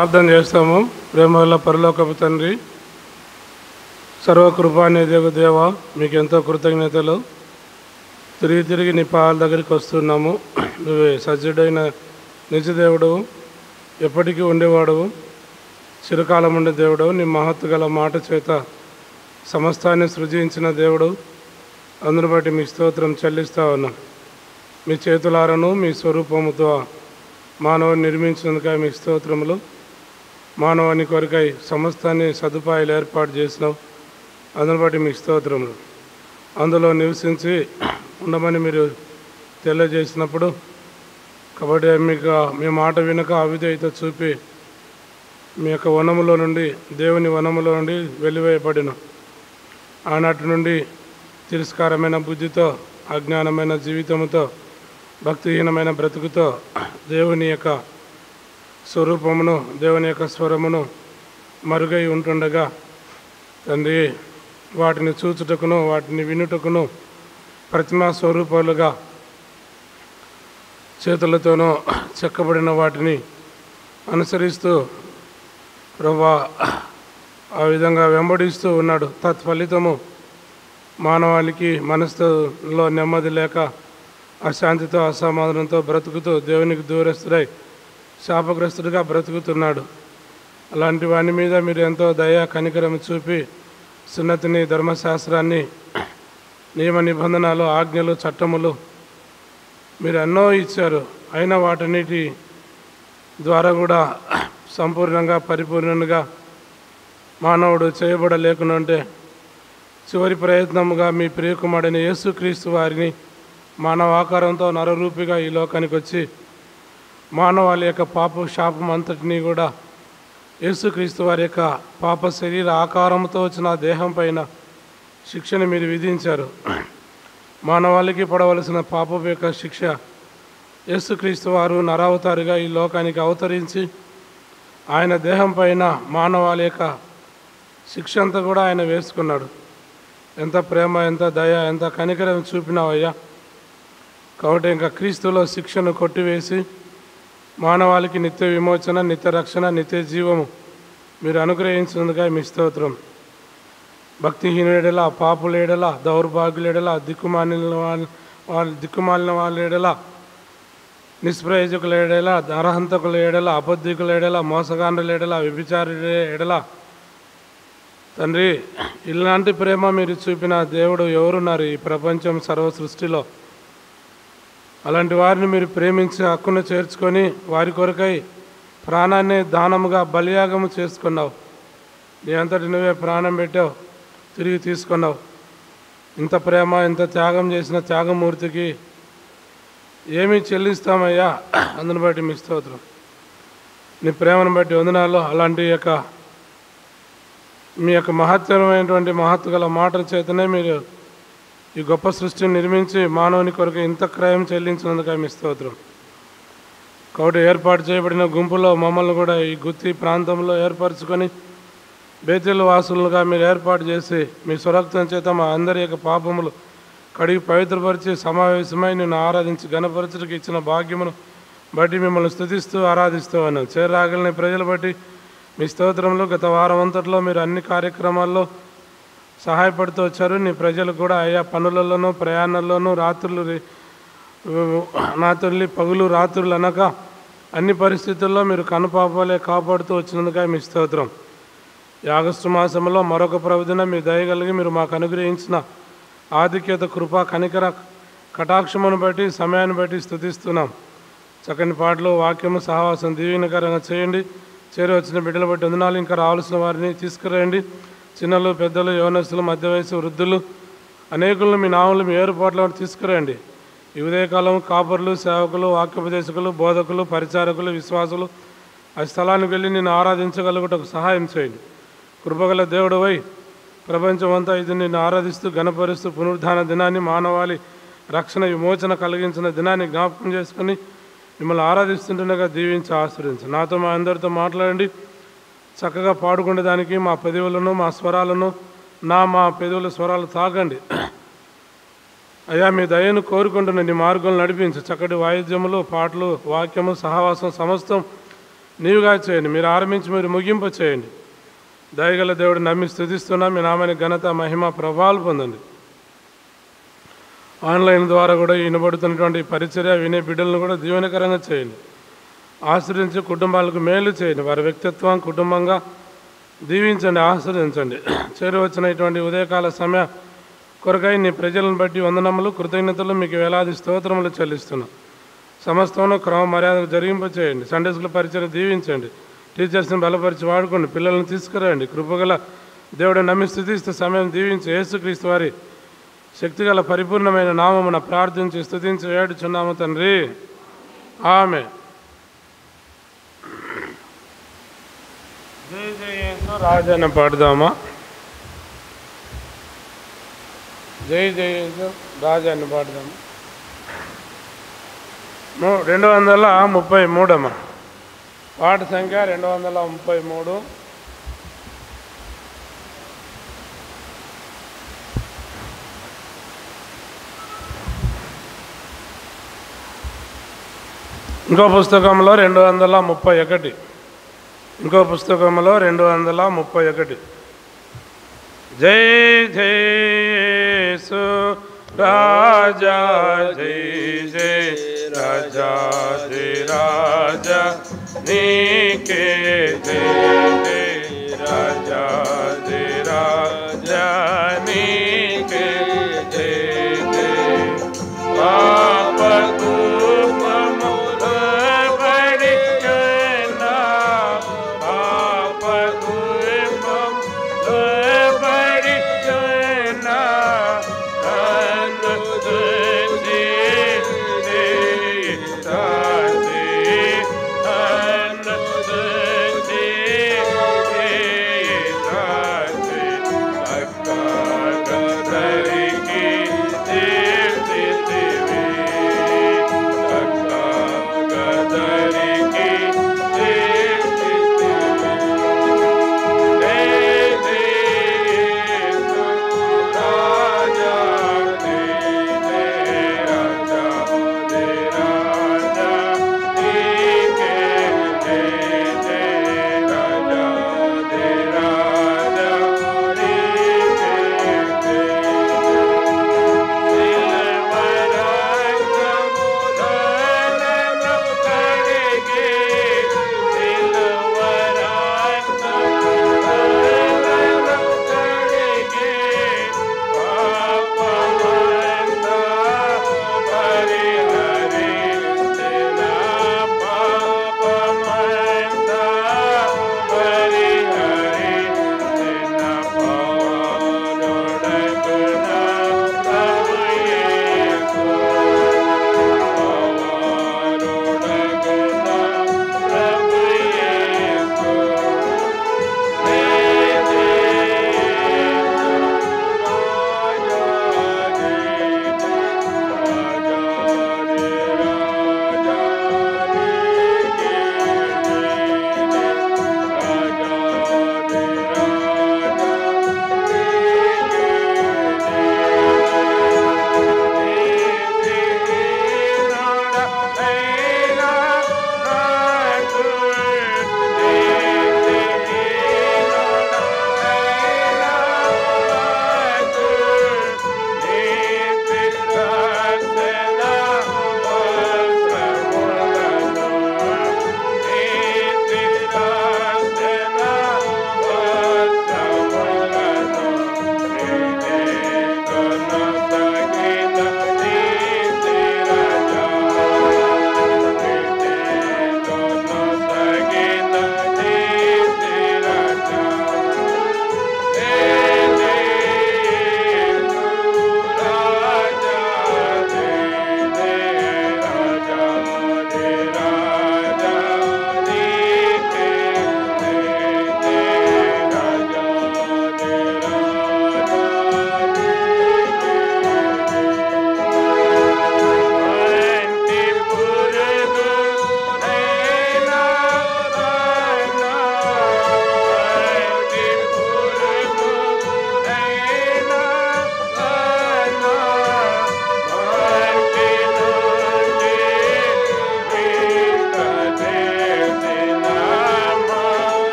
ప్రార్థన చేస్తాము. ప్రేమల పరలోకపు తండ్రి, సర్వకృపానిధియగు దేవ, మీకు ఎంతో కృతజ్ఞతలు. తిరిగి నీ పాదాల దగ్గరికి వస్తున్నాము. నువ్వే సజ్జుడైన నిజదేవుడవు, ఎప్పటికీ ఉండేవాడవు, చిరకాలం ఉండే దేవుడవు. నీ మహత్తు గల మాట చేత సమస్తాన్ని సృజించిన దేవుడు. అందును బట్టి మీ స్తోత్రం చెల్లిస్తా ఉన్నాం. మీ చేతులారను మీ స్వరూపముతో మానవుని నిర్మించినందుకై మీ స్తోత్రములు. మానవాని కొరకై సమస్తాన్ని సదుపాయాలు ఏర్పాటు చేసినావు. అందును బట్టి మీకు స్తోత్రములు. అందులో నివసించి ఉండమని మీరు తెలియజేసినప్పుడు కాబట్టి మీకు మీ మాట వినక అవిధేయత చూపి మీ యొక్క వనములో నుండి, దేవుని వనములో నుండి వెలివేయబడిన ఆనాటి నుండి తిరస్కారమైన బుద్ధితో, అజ్ఞానమైన జీవితముతో, భక్తిహీనమైన బ్రతుకుతో దేవుని యొక్క స్వరూపమును, దేవుని యొక్క స్వరమును మరుగై ఉంటుండగా తండ్రి, వాటిని చూచుటకును వాటిని వినుటకును ప్రతిమా స్వరూపాలుగా చేతులతోనూ చెక్కబడిన వాటిని అనుసరిస్తూ ప్రభువా ఆ విధంగా వెంబడిస్తూ ఉన్నాడు. తత్ఫలితము మానవాళికి మనసులో నెమ్మది లేక అశాంతితో, అసమాధానంతో బ్రతుకుతూ దేవునికి దూరస్తుడై శాపగ్రస్తుడిగా బ్రతుకుతున్నాడు. అలాంటి వాని మీద మీరు ఎంతో దయా కనికరం చూపి సున్నతిని, ధర్మశాస్త్రాన్ని, నియమ నిబంధనలు, ఆజ్ఞలు, చట్టములు మీరు ఎన్నో ఇచ్చారు. అయినా వాటన్నిటి ద్వారా కూడా సంపూర్ణంగా, పరిపూర్ణంగా మానవుడు చేయబడలేకునంటే చివరి ప్రయత్నముగా మీ ప్రియకుమారుడైన యేసుక్రీస్తు వారిని మానవ ఆకారంతో నరరూపిగా ఈ లోకానికి వచ్చి మానవాళి యొక్క పాప శాపం అంతటినీ కూడా యేసుక్రీస్తు వారి యొక్క పాప శరీర ఆకారంతో వచ్చిన దేహం పైన శిక్షను మీరు విధించారు. మానవాళికి పడవలసిన పాపం యొక్క శిక్ష యేసుక్రీస్తు వారు నరావతారుగా ఈ లోకానికి అవతరించి ఆయన దేహం పైన మానవాళి యొక్క శిక్ష అంతా కూడా ఆయన వేసుకున్నాడు. ఎంత ప్రేమ, ఎంత దయ, ఎంత కనికరం చూపినావయ్యా. కాబట్టి ఇంకా క్రీస్తులో శిక్షను కొట్టివేసి మానవాళికి నిత్య విమోచన, నిత్య రక్షణ, నిత్య జీవము మీరు అనుగ్రహించినందుగా మీ స్తోత్రం. భక్తిహీనుడేలా, పాపులేడలా, దౌర్భాగ్యులేడలా, దిక్కుమాలిన వాళ్ళ ఏడలా, నిష్ప్రయోజకుల ఏడలా, నరహంతకుల ఏడలా, అబద్ధికుల ఏడలా, మోసగాండ్రుల ఏడలా, వ్యభిచారుల ఏడలా తండ్రి, ఇలాంటి ప్రేమ మీరు చూపిన దేవుడు ఎవరున్నారు ఈ ప్రపంచం సర్వ సృష్టిలో? అలాంటి వారిని మీరు ప్రేమించి హక్కును చేర్చుకొని వారి కొరకై ప్రాణాన్ని దానముగా బలియాగము చేసుకున్నావు. నీ అంతటి నువ్వే ప్రాణం పెట్టావు, తిరిగి తీసుకున్నావు. ఇంత ప్రేమ, ఇంత త్యాగం చేసిన త్యాగమూర్తికి ఏమీ చెల్లిస్తామయ్యా. అందుని బట్టి మీ స్తోత్రం. నీ ప్రేమను బట్టి వందనాలు. అలాంటి మీ యొక్క మహత్తరమైనటువంటి మహత్తు గల మాటల చేతనే మీరు ఈ గొప్ప సృష్టిని నిర్మించి మానవుని కొరకు ఇంత క్రయం చెల్లించినందుకు మీ స్తోత్రం. కాబట్టి ఏర్పాటు చేయబడిన గుంపులో మమ్మల్ని కూడా ఈ గుత్తి ప్రాంతంలో ఏర్పరచుకొని బేతేలు వాసులుగా మీరు ఏర్పాటు చేసి మీ స్వరక్తం చేత మా అందరి యొక్క పాపములు కడిగి పవిత్రపరిచి సమావేశమై నిన్ను ఆరాధించి ఘనపరచుటకు ఇచ్చిన భాగ్యమును బట్టి మిమ్మల్ని స్తుతిస్తూ ఆరాధిస్తూ ఉన్నాం. చేరాగలని ప్రజలు బట్టి మీ స్తోత్రంలో గత వారం అంతట్లో మీరు అన్ని కార్యక్రమాల్లో సహాయపడుతూ వచ్చారు. నీ ప్రజలు కూడా అయ్యా పనులలోనూ, ప్రయాణాల్లోనూ, రాత్రులు పగులు రాత్రులు అనక అన్ని పరిస్థితుల్లో మీరు కనుపాపాలే కాపాడుతూ వచ్చినందుక మీ స్తోత్రం. ఈ ఆగస్టు మాసంలో మరొక ప్రవదిన మీ దయగలిగి మీరు మాకు అనుగ్రహించిన ఆధిక్యత, కృప, కనికర, కటాక్షమును బట్టి, సమయాన్ని బట్టి స్తుతిస్తున్నాం. చక్కని పాటలు, వాక్యము, సహవాసం దీవెనకరంగా చేయండి. చేరి వచ్చిన బిడ్డలు బట్టి వందనాలు. ఇంకా రావాల్సిన వారిని తీసుకురండి. చిన్నలు, పెద్దలు, యవనస్తులు, మధ్య వయసు, వృద్ధులు అనేకులను మీ నామములు మీ ఏర్పాట్లో తీసుకురండి. ఈ ఉదయకాలం కాపరులు, సేవకులు, వాక్యోపదేశకులు, బోధకులు, పరిచారకులు, విశ్వాసులు ఆ స్థలానికి వెళ్ళి నిన్ను ఆరాధించగలుగుటకు సహాయం చేయండి. కృపగల దేవుడవై ప్రపంచమంతా ఇది నిన్ను ఆరాధిస్తూ గణపరుస్తూ పునరుద్ధాన దినాన్ని, మానవాళి రక్షణ విమోచన కలిగించిన దినాన్ని జ్ఞాపకం చేసుకుని మిమ్మల్ని ఆరాధిస్తుండగా దీవించి ఆశ్రయించు. నాతో మా అందరితో మాట్లాడండి. చక్కగా పాడుకునే దానికి మా పెదవులను, మా స్వరాలను, మా పెదవుల స్వరాలు తాగండి. అయ్యా మీ దయను కోరుకుంటున్న నీ మార్గంలో నడిపించు. చక్కటి వాయిద్యములు, పాటలు, వాక్యము, సహవాసం సమస్తం నీవుగా చేయండి. మీరు ఆరంభించి మీరు ముగింపు చేయండి. దయగల దేవుడు నమ్మి స్తుతిస్తున్నా. మీ నామానికి ఘనత మహిమ ప్రభావాలు పొందండి. ఆన్లైన్ ద్వారా కూడా వినబడుతున్నటువంటి పరిచర్య వినే బిడ్డలను కూడా దీవెనకరంగా చేయండి. ఆశ్రయించి కుటుంబాలకు మేలు చేయండి. వారి వ్యక్తిత్వం కుటుంబంగా దీవించండి, ఆశ్రయించండి. చేరువచ్చినటువంటి ఉదయకాల సమయ కొరకై నీ ప్రజలను బట్టి వందనములు కృతజ్ఞతలు మీకు వేలాది స్తోత్రములు చెల్లిస్తున్నాం. సమస్తంలో క్రమ మర్యాదకు జరిగింప చేయండి. సండే స్కూల్ పరిచయం దీవించండి. టీచర్స్ని బలపరిచి వాడుకోండి. పిల్లల్ని తీసుకురండి. కృపగల దేవుడు నమ్మి స్తుతిస్తూ సమయం దీవించి యేసుక్రీస్తు వారి శక్తిగల పరిపూర్ణమైన నామమున ప్రార్థించి స్తుతించి వేడుచున్నాము తండ్రి. ఆమె జై జై యేసు రాజాన పాడుదామా? జై జై యేసు రాజాన్ని పాడుదామా? 233 అమ్మా. పాట సంఖ్య 233. ఇంకో పుస్తకంలో 231. ఇంకో పుస్తకంలో 231. జై జై యేసు రాజా జై జై రాజా జై రాజా నీకే జై జై రాజా జై రాజా నీకే జై జై పాపకు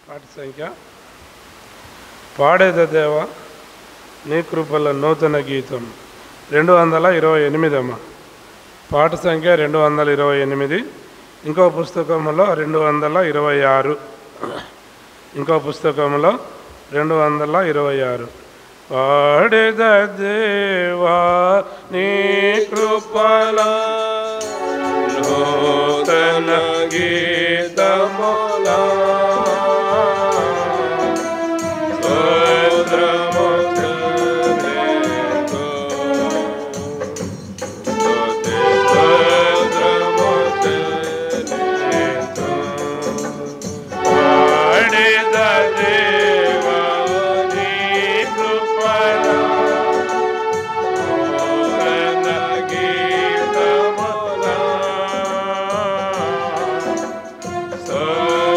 పాట సంఖ్య పాడేద దేవా నీ కృపల నూతన గీతం 228 అమ్మ. పాట సంఖ్య 228. ఇంకో పుస్తకంలో 226. ఇంకో పుస్తకంలో 226. పాడేద దేవా నీ కృపల నూతన గీతములా Oh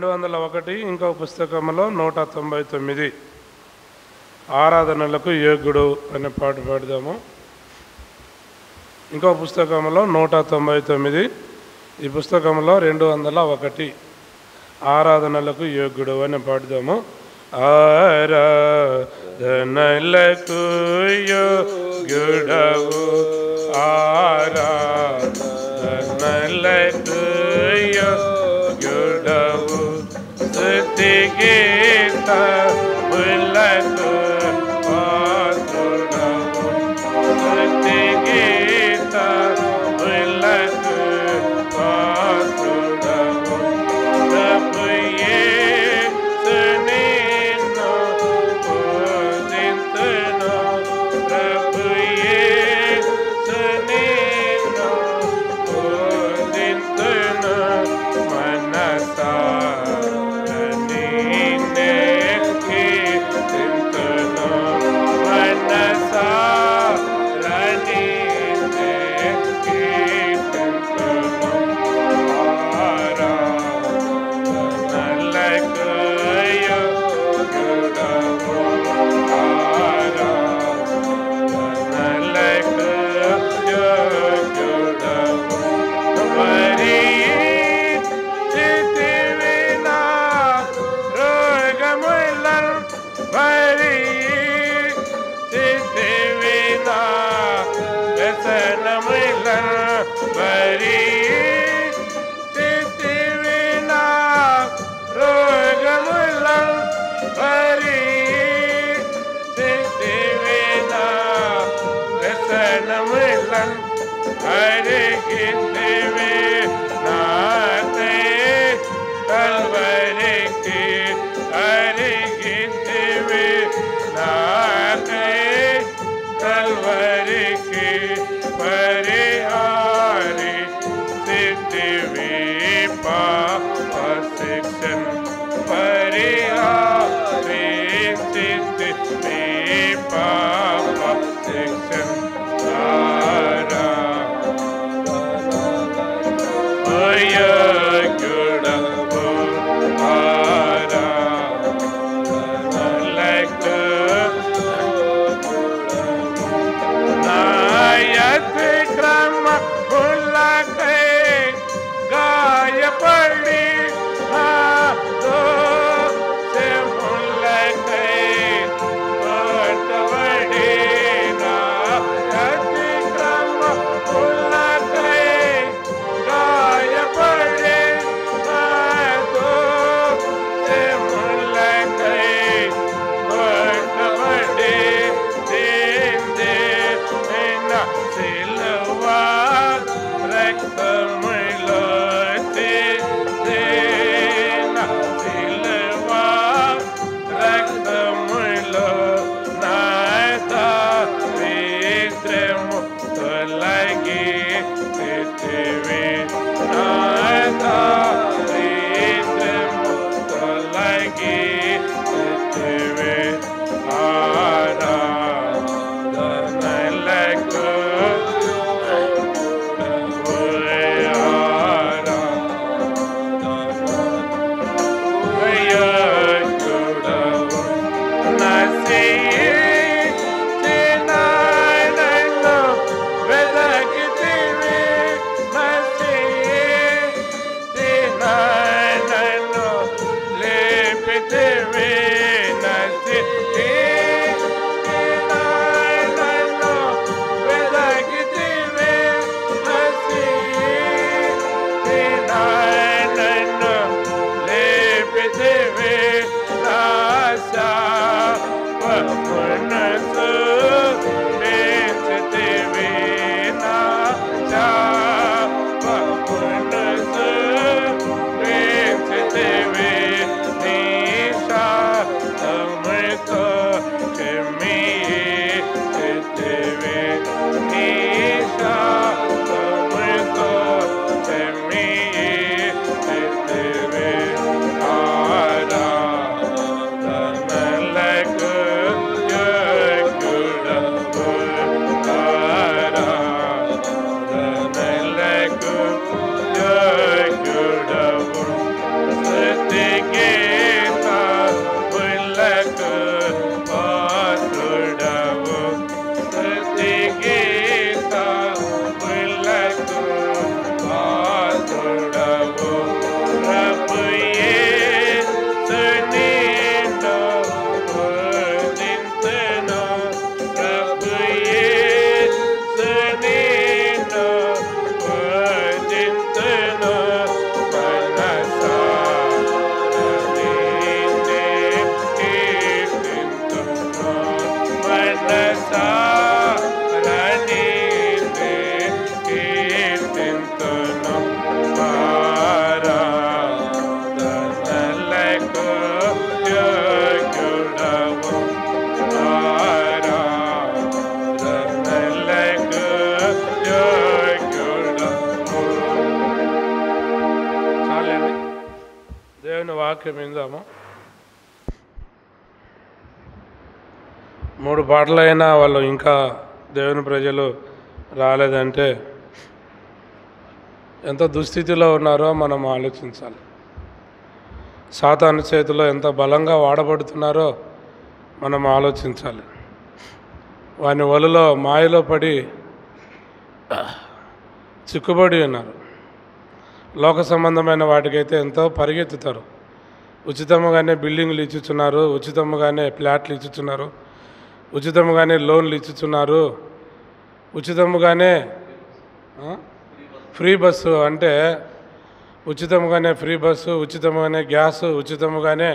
201. ఇంకో పుస్తకంలో 199. ఆరాధనలకు యోగ్యుడు అనే పాట పాడదాము. ఇంకో పుస్తకంలో 199. ఈ పుస్తకంలో 201. ఆరాధనలకు యోగ్యుడు అని పాడదాము. ఆరాధనలకు యోగ్యుడవు, ఆరాధనలకు యోగ్యుడవు, స్తుతి గీతములకు పాత్రుడవు, స్తుతి గీతములకు పాత్రుడవు, ప్రభు యేసు నిన్ను పూజింతును, ప్రభు యేసు నిన్ను పూజింతును, మనసార నిన్నే కీర్తింతును, మనసార నిన్నే కీర్తింతును. ఆరాధనలకు యోగ్యుడవు, ఆరాధనలకు యోగ్యుడవు, భరించితివి నా రోగములను, భరించితివి నా వ్యసనములను, భరించితివి నా రోగములను, భరించితివి నా వ్యసనములను, అరిగితివి నాకై కల్వరికి, అరిగితివి నాకై కల్వరికి, పరిహారితివి పాప శిక్షను, పరిహారితివి పాప శిక్షను. యోగ్యుడవు, ఆరాధనలకు నా అతిక్రమములకై గాయపడి, నా దోషములకై కొట్టబడి, నా అతిక్రమములకై గాయపడి, నా దోషములకై కొట్టబడి, దిందిన సిలువ రక్తములో, దిందిన సిలువ రక్తములో నా దారిద్ర్యము తొలగితివి, నా దారిద్ర్యము తొలగితివి. ఆరాధనలకు యోగ్యుడవు, నశించినను వెదకితివి, నశించినను లేపితివి, నశించినను వెదకితివి, నశించినను లేపితివి, నాశనసు పెంచితివి, నాశనసు పెంచితివి, నీ శాంతముతో క్షమించితివి, నీ శాంతముతో క్షమించితివి. ఆరాధనలకు యోగ్యుడవు, దేవుని వాక్యం విందాము. 3 పాటలైనా వాళ్ళు ఇంకా దేవుని ప్రజలు రాలేదంటే ఎంత దుస్థితిలో ఉన్నారో మనం ఆలోచించాలి. సాతాను చేతిలో ఎంత బలంగా వాడబడుతున్నారో మనం ఆలోచించాలి. వాని వలలో మాయలో పడి చిక్కుబడి ఉన్నారు. లోక సంబంధమైన వాటికైతే ఎంతో పరిగెత్తుతారు. ఉచితంగానే బిల్డింగ్లు ఇచ్చుచున్నారు, ఉచితంగానే ఫ్లాట్లు ఇచ్చుచున్నారు, ఉచితంగానే లోన్లు ఇచ్చుచున్నారు, ఉచితంగానే ఫ్రీ బస్సు అంటే ఉచితంగానే ఫ్రీ బస్సు, ఉచితంగానే గ్యాసు, ఉచితంగానే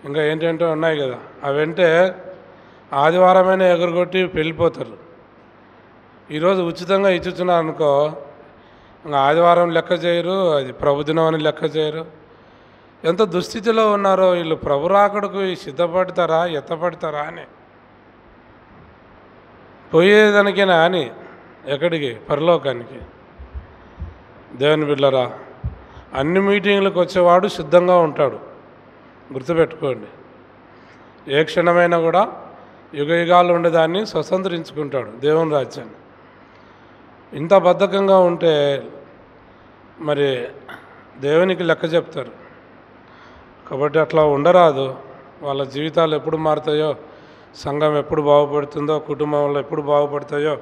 ఇంకా ఏంటంటే ఉన్నాయి కదా. అవంటే ఆదివారమైనా ఎగురుగొట్టి వెళ్ళిపోతారు. ఈరోజు ఉచితంగా ఇచ్చుతున్నారు అనుకో, ఇంకా ఆదివారం లెక్క చేయరు, అది ప్రభుదినం అని లెక్క చేయరు. ఎంత దుస్థితిలో ఉన్నారో వీళ్ళు. ప్రభు రాకడకు సిద్ధపడతారా, ఎత్తపడతారా అని, పోయేదానికేనా అని, ఎక్కడికి? పరలోకానికి. దేవుని బిడ్డలారా, అన్ని మీటింగ్లకు వచ్చేవాడు సిద్ధంగా ఉంటాడు, గుర్తుపెట్టుకోండి. ఏ క్షణమైనా కూడా యుగయుగాలు ఉండేదాన్ని స్వతంత్రించుకుంటాడు దేవుని రాజ్యాన్ని. ఇంత బద్ధకంగా ఉంటే మరి దేవునికి లెక్క చెప్తారు. కాబట్టి అట్లా ఉండరాదు. వాళ్ళ జీవితాలు ఎప్పుడు మారుతాయో, సంఘం ఎప్పుడు బాగుపడుతుందో, కుటుంబంలో ఎప్పుడు బాగుపడతాయో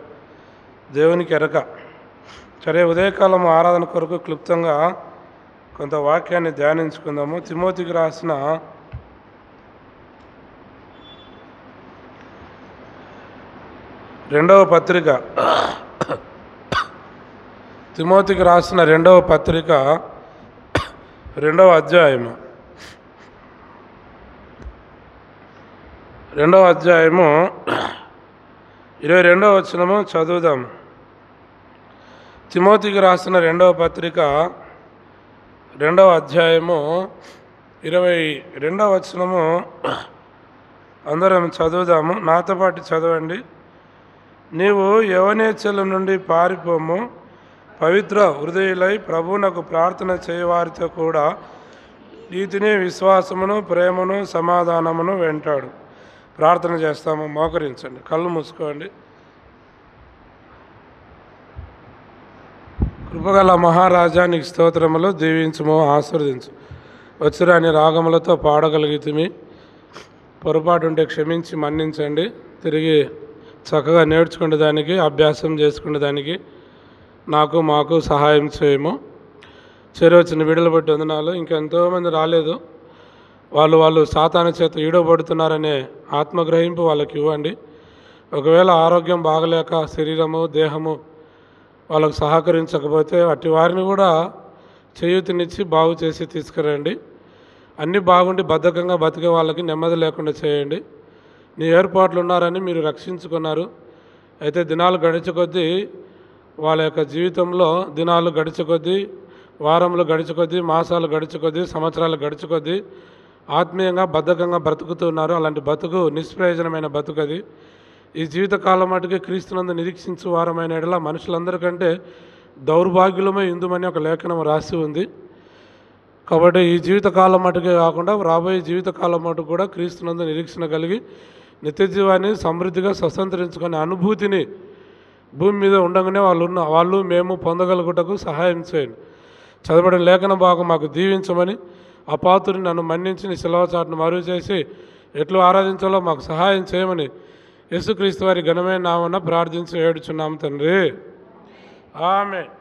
దేవునికి ఎరక. సరే, ఉదయకాలం ఆరాధన కొరకు క్లుప్తంగా కొంత వాక్యాన్ని ధ్యానించుకుందాము. తిమోతికి రాసిన రెండవ పత్రిక, తిమోతికి రాసిన రెండవ పత్రిక 2వ అధ్యాయము 22వ వచనము చదువుదాం. తిమోతికి రాసిన 2వ పత్రిక 2వ అధ్యాయము 22వ వచనము అందరం చదువుదాము. నాతో పాటు చదవండి. నీవు యవనేచ్ఛల నుండి పారిపోము, పవిత్ర హృదయులై ప్రభువునకు ప్రార్థన చేయవారితో కూడా నీతిని, విశ్వాసమును, ప్రేమను, సమాధానమును వెంటాడు. ప్రార్థన చేస్తాము. మోకరించండి, కళ్ళు మూసుకోండి. కృపగల మహారాజా, నీకు స్తోత్రములు. దీవించుము, ఆశీర్వదించు. వచ్చిరాని రాగములతో పాడగలిగితిమి. పొరపాటు ఉంటే క్షమించి మన్నించండి. తిరిగి చక్కగా నేర్చుకునే దానికి, అభ్యాసం చేసుకునే దానికి నాకు మాకు సహాయం చేయము. చేరవచ్చిన బిడ్డలు బట్టి వందనాలు. ఇంకెంతోమంది రాలేదు. వాళ్ళు సాతాను చేత ఈడబడుతున్నారనే ఆత్మగ్రహింపు వాళ్ళకి ఇవ్వండి. ఒకవేళ ఆరోగ్యం బాగలేక శరీరము, దేహము వాళ్ళకు సహకరించకపోతే అట్టి వారిని కూడా చేయూతనిచ్చి బాగు చేసి తీసుకురండి. అన్నీ బాగుండి బద్ధకంగా బతికే వాళ్ళకి నెమ్మది లేకుండా చేయండి. నీ ఏర్పాట్లు ఉన్నారని మీరు రక్షించుకున్నారు. అయితే దినాలు గడిచే కొద్దీ, వాళ్ళ యొక్క జీవితంలో దినాలు గడిచే కొద్దీ, వారములు గడిచే కొద్దీ, మాసాలు గడిచే కొద్దీ, సంవత్సరాలు గడిచే కొద్దీ ఆత్మీయంగా బద్ధకంగా బ్రతుకుతున్నారు. అలాంటి బతుకు నిష్ప్రయోజనమైన బతుకు అది. ఈ జీవితకాలం మటుకే క్రీస్తునందు నిరీక్షించు వారమైన ఎడల మనుషులందరికంటే దౌర్భాగ్యులమే ఇందుమని ఒక లేఖనం రాసి ఉంది. కాబట్టి ఈ జీవితకాలం మటుకే కాకుండా రాబోయే జీవితకాలం మటుకు కూడా క్రీస్తునందు నిరీక్షణ కలిగి నిత్యజీవాన్ని సమృద్ధిగా స్వతంత్రించుకునే అనుభూతిని భూమి మీద ఉండగానే వాళ్ళు మేము పొందగలుగుటకు సహాయం చేయండి. చదవబడిన లేఖన భాగం మాకు దీవించమని, అపాతుని నన్ను మన్నించి నీ శిలువ చాటును మరుగు చేసి ఎట్లు ఆరాధించాలో మాకు సహాయం చేయమని యేసుక్రీస్తు వారి ఘనమైన నామమున ప్రార్థించి ఏడుచున్నాము తండ్రి. ఆమేన్.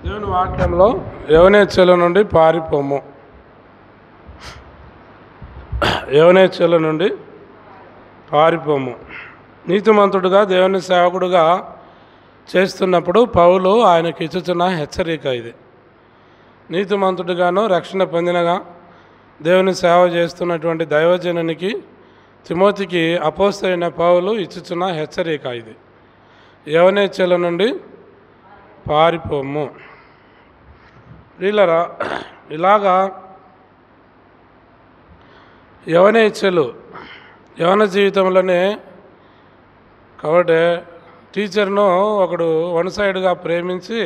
దేవుని వాక్యంలో యవనేచ్ఛల నుండి పారిపోము, యవనేచ్ఛల నుండి పారిపోము. నీతిమంతుడుగా దేవుని సేవకుడుగా చేస్తున్నప్పుడు పౌలు ఆయనకి ఇచ్చుచున్న హెచ్చరిక ఇది. నీతిమంతుడిగాను రక్షణ పొందినగా దేవుని సేవ చేస్తున్నటువంటి దైవజనునికి తిమోతికి అపోస్తలుడైన పౌలు ఇచ్చుచున్న హెచ్చరిక ఇది. యవనేచ్ఛల నుండి పారిపోము. ప్రియులారా, ఇలాగా యవనేచ్ఛలు యవన జీవితంలోనే కాబట్టి టీచర్ను ఒకడు వన్ సైడ్గా ప్రేమించి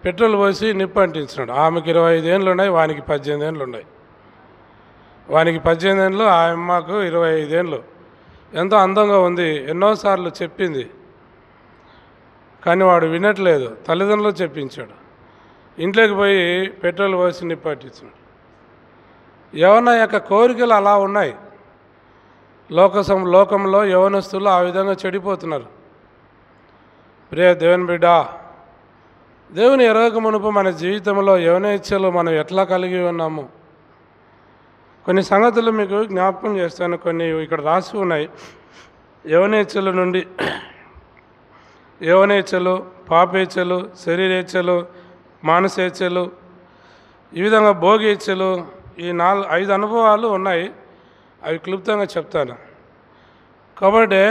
పెట్రోల్ పోసి నిప్పు అంటించినాడు. ఆమెకి 25 ఏళ్ళు ఉన్నాయి, వానికి 18 ఏళ్ళు ఉన్నాయి. వానికి 18 ఏళ్ళు, ఆ అమ్మకు 25 ఏళ్ళు. ఎంతో అందంగా ఉంది, ఎన్నోసార్లు చెప్పింది, కానీ వాడు వినట్లేదు. తల్లిదండ్రులు చెప్పించాడు. ఇంట్లోకి పోయి పెట్రోల్ పోసి నిప్పు అంటించాడు. యవన యొక్క కోరికలు అలా ఉన్నాయి. లోకంలో యవనస్తులు ఆ విధంగా చెడిపోతున్నారు. ప్రియ దేవుని బిడ్డ, దేవుని ఎరగక మునుపు మన జీవితంలో యవనేచ్ఛలు మనం ఎట్లా కలిగి ఉన్నాము? కొన్ని సంగతులు మీకు జ్ఞాపకం చేస్తాను. కొన్ని ఇక్కడ రాసి ఉన్నాయి. యవనేచ్ఛల నుండి యవనేచ్ఛలు, పాపేచ్ఛలు, శరీరేచ్ఛలు, మానసేచ్ఛలు, ఈ విధంగా భోగేచ్ఛలు, ఈ 5 అనుభవాలు ఉన్నాయి. అవి క్లుప్తంగా చెప్తాను. కాబట్టి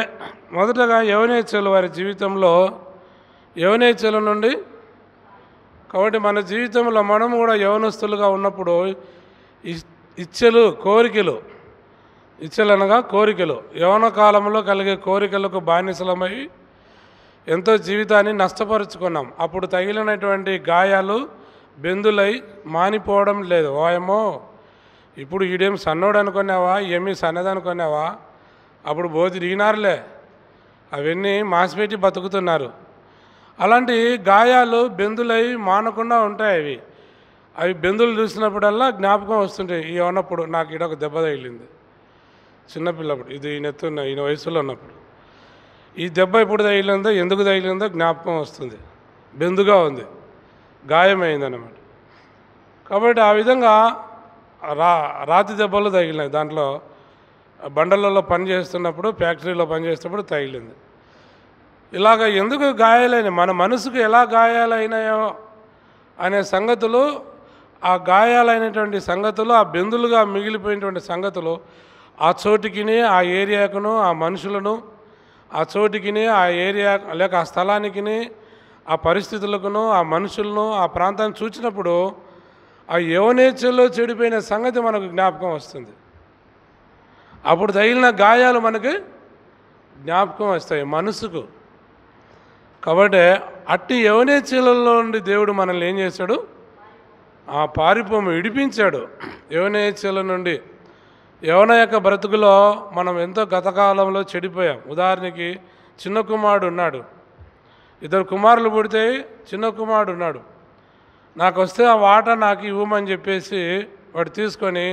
మొదటగా యవనేచ్ఛలు వారి జీవితంలో యవనేచ్ఛల నుండి. కాబట్టి మన జీవితంలో మనం కూడా యవనస్తులుగా ఉన్నప్పుడు ఇచ్ఛలు, కోరికలు, ఇచ్ఛలు అనగా కోరికలు, యవన కాలంలో కలిగే కోరికలకు బానిసలమై ఎంతో జీవితాన్ని నష్టపరుచుకున్నాం. అప్పుడు తగిలినటువంటి గాయాలు బెందులై మానిపోవడం లేదు. ఓయమో, ఇప్పుడు ఈడేం సన్నోడు అనుకున్నావా, ఏమీ సన్నది అనుకున్నావా? అప్పుడు బోధి దిగినారులే, అవన్నీ మాసిపెట్టి బతుకుతున్నారు. అలాంటి గాయాలు బెందులై మానకుండా ఉంటాయి. అవి బెందులు చూసినప్పుడల్లా జ్ఞాపకం వస్తుంటాయి. ఈ ఉన్నప్పుడు నాకు ఈడొక దెబ్బ తగిలింది చిన్నపిల్లప్పుడు, ఇది ఈయన వయసులో ఉన్నప్పుడు. ఈ దెబ్బ ఎప్పుడు తగిలిందో, ఎందుకు తగిలిందో జ్ఞాపకం వస్తుంది. బెందుగా ఉంది, గాయమైందన్నమాట. కాబట్టి ఆ విధంగా రాతి దెబ్బలు తగిలినాయి. దాంట్లో బండలలో పనిచేస్తున్నప్పుడు, ఫ్యాక్టరీలో పనిచేస్తున్నప్పుడు తగిలింది. ఇలాగ ఎందుకు గాయాలైన, మన మనసుకు ఎలా గాయాలైనాయో అనే సంగతులు, ఆ గాయాలైనటువంటి సంగతులు, ఆ బెందులుగా మిగిలిపోయినటువంటి సంగతులు ఆ చోటికిని, ఆ ఏరియాకును, ఆ మనుషులను, ఆ చోటికిని, ఆ ఏరియా లేక ఆ స్థలానికిని, ఆ పరిస్థితులకును, ఆ మనుషులను, ఆ ప్రాంతాన్ని చూసినప్పుడు ఆ యవనేచ్ఛలో చెడిపోయిన సంగతి మనకు జ్ఞాపకం వస్తుంది. అప్పుడు తగిలిన గాయాలు మనకి జ్ఞాపకం వస్తాయి మనసుకు. కాబట్టి అట్టి యవనేచ్ఛలలో నుండి దేవుడు మనల్ని ఏం చేశాడు? ఆ పారిపోము విడిపించాడు యవనేచ్ఛల నుండి. యవన యొక్క బ్రతుకులో మనం ఎంతో గతకాలంలో చెడిపోయాం. ఉదాహరణకి చిన్న కుమారుడు ఉన్నాడు, 2 కుమారులు పుడితే చిన్న కుమారుడు ఉన్నాడు. నాకు వస్తే ఆ వాటా నాకు ఇవ్వమని చెప్పేసి వాడు తీసుకొని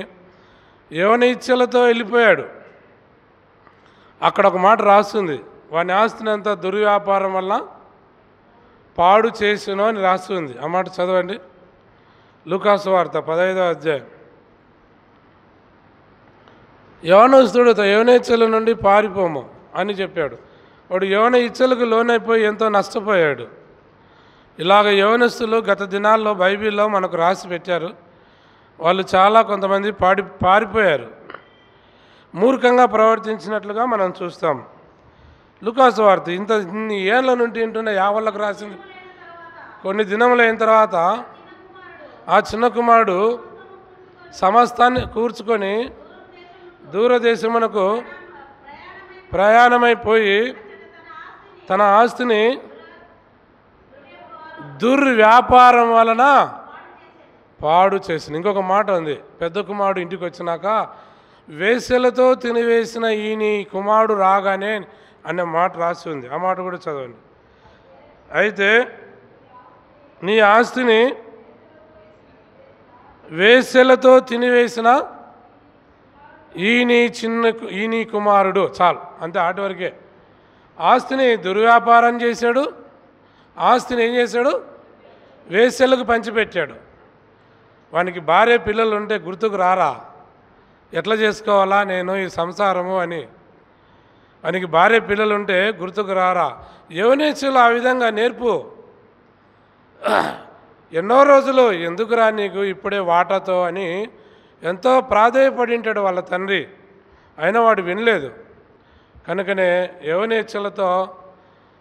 యవన ఇచ్ఛలతో వెళ్ళిపోయాడు. అక్కడ ఒక మాట రాస్తుంది, వాని ఆస్తిని అంతా దుర్వ్యాపారం వల్ల పాడు చేసినో అని రాస్తుంది. ఆ మాట చదవండి. లూకాసు వార్త 15వ అధ్యాయం. యవనస్తుడు యవనేచ్ఛల నుండి పారిపోము అని చెప్పాడు. వాడు యవన ఇచ్ఛలకు లోనైపోయి ఎంతో నష్టపోయాడు. ఇలాగ యవనస్తులు గత దినాల్లో బైబిల్లో మనకు రాసి పెట్టారు. వాళ్ళు కొంతమంది పారిపోయారు, మూర్ఖంగా ప్రవర్తించినట్లుగా మనం చూస్తాం. లూకాసు వార్త ఇన్ని ఏళ్ళ నుండి వింటున్న యావళ్ళకు రాసింది. కొన్ని దినములైన తర్వాత ఆ చిన్న కుమారుడు సమస్తాన్ని కూర్చుకొని దూరదేశమునకు ప్రయాణమైపోయి తన ఆస్తిని దుర్వ్యాపారం వలన పాడు చేసింది. ఇంకొక మాట ఉంది, పెద్ద కుమారుడు ఇంటికి వచ్చినాక వేశ్యలతో తినివేసిన ఈని కుమారుడు రాగానే అనే మాట రాసి ఉంది. ఆ మాట కూడా చదవండి. అయితే నీ ఆస్తిని వేశ్యలతో తినివేసిన ఈని కుమారుడు, చాలు అంతే, ఆటి వరకే. ఆస్తిని దుర్వ్యాపారం చేశాడు, ఆస్తిని ఏం చేశాడు? వేశ్యలకు పంచిపెట్టాడు. వానికి భార్య పిల్లలు ఉంటే గుర్తుకు రారా, ఎట్లా చేసుకోవాలా నేను ఈ సంసారము అని? వానికి భార్య పిల్లలు ఉంటే గుర్తుకు రారా? యవనేచ్ఛలు ఆ విధంగా నేర్పు. ఎన్నో రోజులు ఎందుకురా నీకు ఇప్పుడే వాటాతో అని ఎంతో ప్రాధేయపడి ఉంటాడు వాళ్ళ తండ్రి, అయినా వాడు వినలేదు. కనుకనే యవనేచ్ఛలతో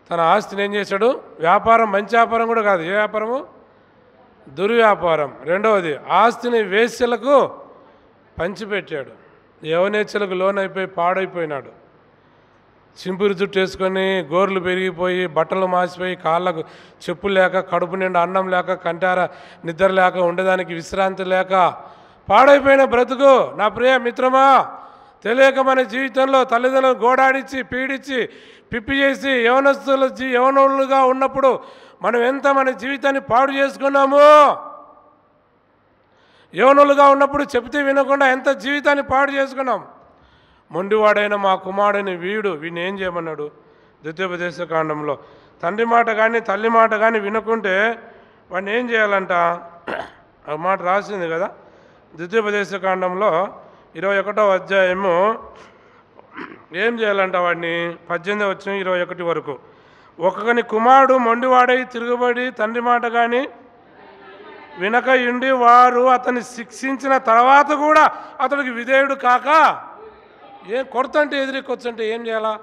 తన ఆస్తిని ఏం చేశాడు? వ్యాపారం, మంచి వ్యాపారం కూడా కాదు. ఏ వ్యాపారము? దుర్వ్యాపారం. రెండవది, ఆస్తిని వేశ్యలకు పంచిపెట్టాడు. యవనేచ్ఛలకు లోనైపోయి పాడైపోయినాడు. చింపురు జుట్టు వేసుకొని, గోర్లు పెరిగిపోయి, బట్టలు మాసిపోయి, కాళ్ళకు చెప్పులు లేక, కడుపు నిండా అన్నం లేక, కంటార నిద్ర లేక, ఉండడానికి విశ్రాంతి లేక పాడైపోయిన బ్రతుకు. నా ప్రియ మిత్రమా, తెలియక మన జీవితంలో తల్లిదండ్రులను గోడాడించి, పీడించి, పిప్పి చేసి యవనులుగా ఉన్నప్పుడు మనం ఎంత మన జీవితాన్ని పాడు చేసుకున్నాము. యవనులుగా ఉన్నప్పుడు చెబితే వినకుండా ఎంత జీవితాన్ని పాడు చేసుకున్నాం. మొండివాడైన మా కుమారుడిని వీడిని ఏం చేయమన్నాడు? ద్వితీయోపదేశకాండంలో తండ్రి మాట కానీ తల్లి మాట కానీ వినకుంటే వాడిని ఏం చేయాలంట? ఆ మాట రాసింది కదా ద్వితీయోపదేశకాండంలో 21వ అధ్యాయము. ఏం చేయాలంట వాడిని? 18 వచ్చిన 21 వరకు. ఒకని కుమారుడు మొండివాడై తిరుగుబడి తండ్రి మాట కానీ వినక ఉండి వారు అతన్ని శిక్షించిన తర్వాత కూడా అతడికి విధేయుడు కాక, ఏం కొడతంటే ఎదురెక్కొచ్చంటే ఏం చేయాలా?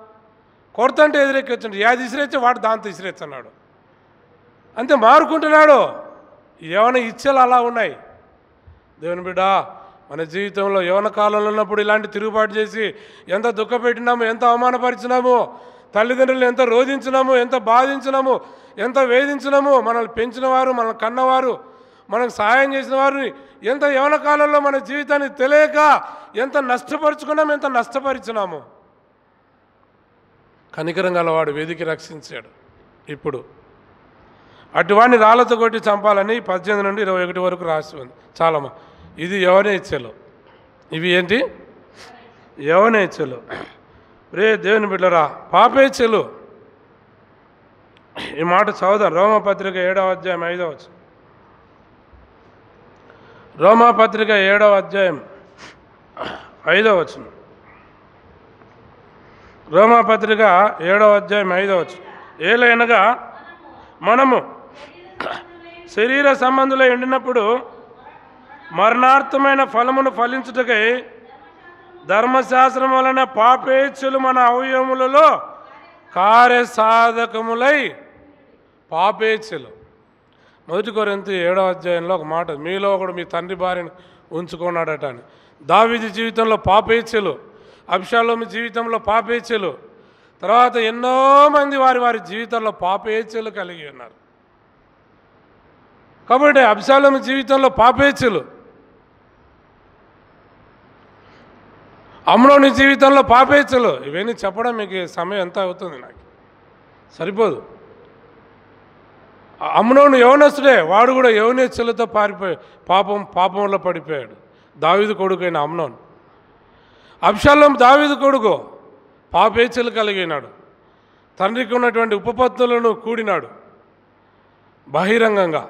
కొడతంటే ఎదురెక్కొచ్చంటే యాది ఇసిరేచ్చి వాడు దాంతో ఇసిరేచ్చన్నాడు. అంతే, మారుకుంటున్నాడు. యవన ఇచ్చలు అలా ఉన్నాయి. దేవుని బిడ్డ, మన జీవితంలో యవన కాలంలో ఉన్నప్పుడు ఇలాంటి తిరుగుబాటు చేసి ఎంత దుఃఖపెట్టినాము, ఎంత అవమానపరిచినాము, తల్లిదండ్రులు ఎంత రోధించినాము, ఎంత బాధించినాము, ఎంత వేధించినాము, మనల్ని పెంచిన వారు, మనల్ని కన్నవారు, మనకు సహాయం చేసిన వారిని ఎంత యవన కాలంలో మన జీవితాన్ని తెలియక ఎంత నష్టపరుచుకున్నాము, ఎంత నష్టపరిచినాము. కనికరం గలవాడు వెదికి రక్షించాడు. ఇప్పుడు అటువాడిని రాళ్లతో కొట్టి చంపాలని 18 నుండి 21 వరకు రాసి ఉంది. చాలమ్మా, ఇది యవనేచ్ఛలు. ఇవి ఏంటి? యవనేచ్ఛలు. రే దేవుని బిడ్డరా, పాపేచ్ఛలు. ఈ మాట చదువుదాం. రోమపత్రిక 7వ అధ్యాయం 5వ వచనం. రోమపత్రిక 7వ అధ్యాయం 5వ వచనం. రోమపత్రిక 7వ అధ్యాయం 5వ వచనం. ఏలైనగా మనము శరీర సంబంధులై ఉండినప్పుడు మరణార్థమైన ఫలమును ఫలించుటకై ధర్మశాస్త్రం వలన పాపేచ్ఛలు మన అవయవములలో కార్యసాధకములై, పాపేచ్ఛలు. 1 కొరింథీ 7వ అధ్యాయంలో ఒక మాట, మీలో ఒకడు మీ తండ్రి భార్యను ఉంచుకున్నాడట అని. దావీదు జీవితంలో పాపేచ్ఛలు, అబ్షాలోము జీవితంలో పాపేచ్ఛలు, తర్వాత ఎన్నోమంది వారి జీవితంలో పాపేచ్ఛలు కలిగి ఉన్నారు. కాబట్టి అబ్షాలోము జీవితంలో పాపేచ్ఛలు, అమ్నోని జీవితంలో పాపేచ్ఛలు. ఇవన్నీ చెప్పడం మీకు సమయం ఎంత అవుతుంది? నాకు సరిపోదు. అమ్నోను యవనస్తుడే, వాడు కూడా యవనేచ్ఛలతో పారిపోయి పాపంలో పడిపోయాడు. దావీదు కొడుకైన అమ్నోను. అబ్షాలోము దావీదు కొడుకు, పాపేచ్ఛలు కలిగినాడు. తండ్రికి ఉన్నటువంటి ఉపపత్తులను కూడినాడు బహిరంగంగా.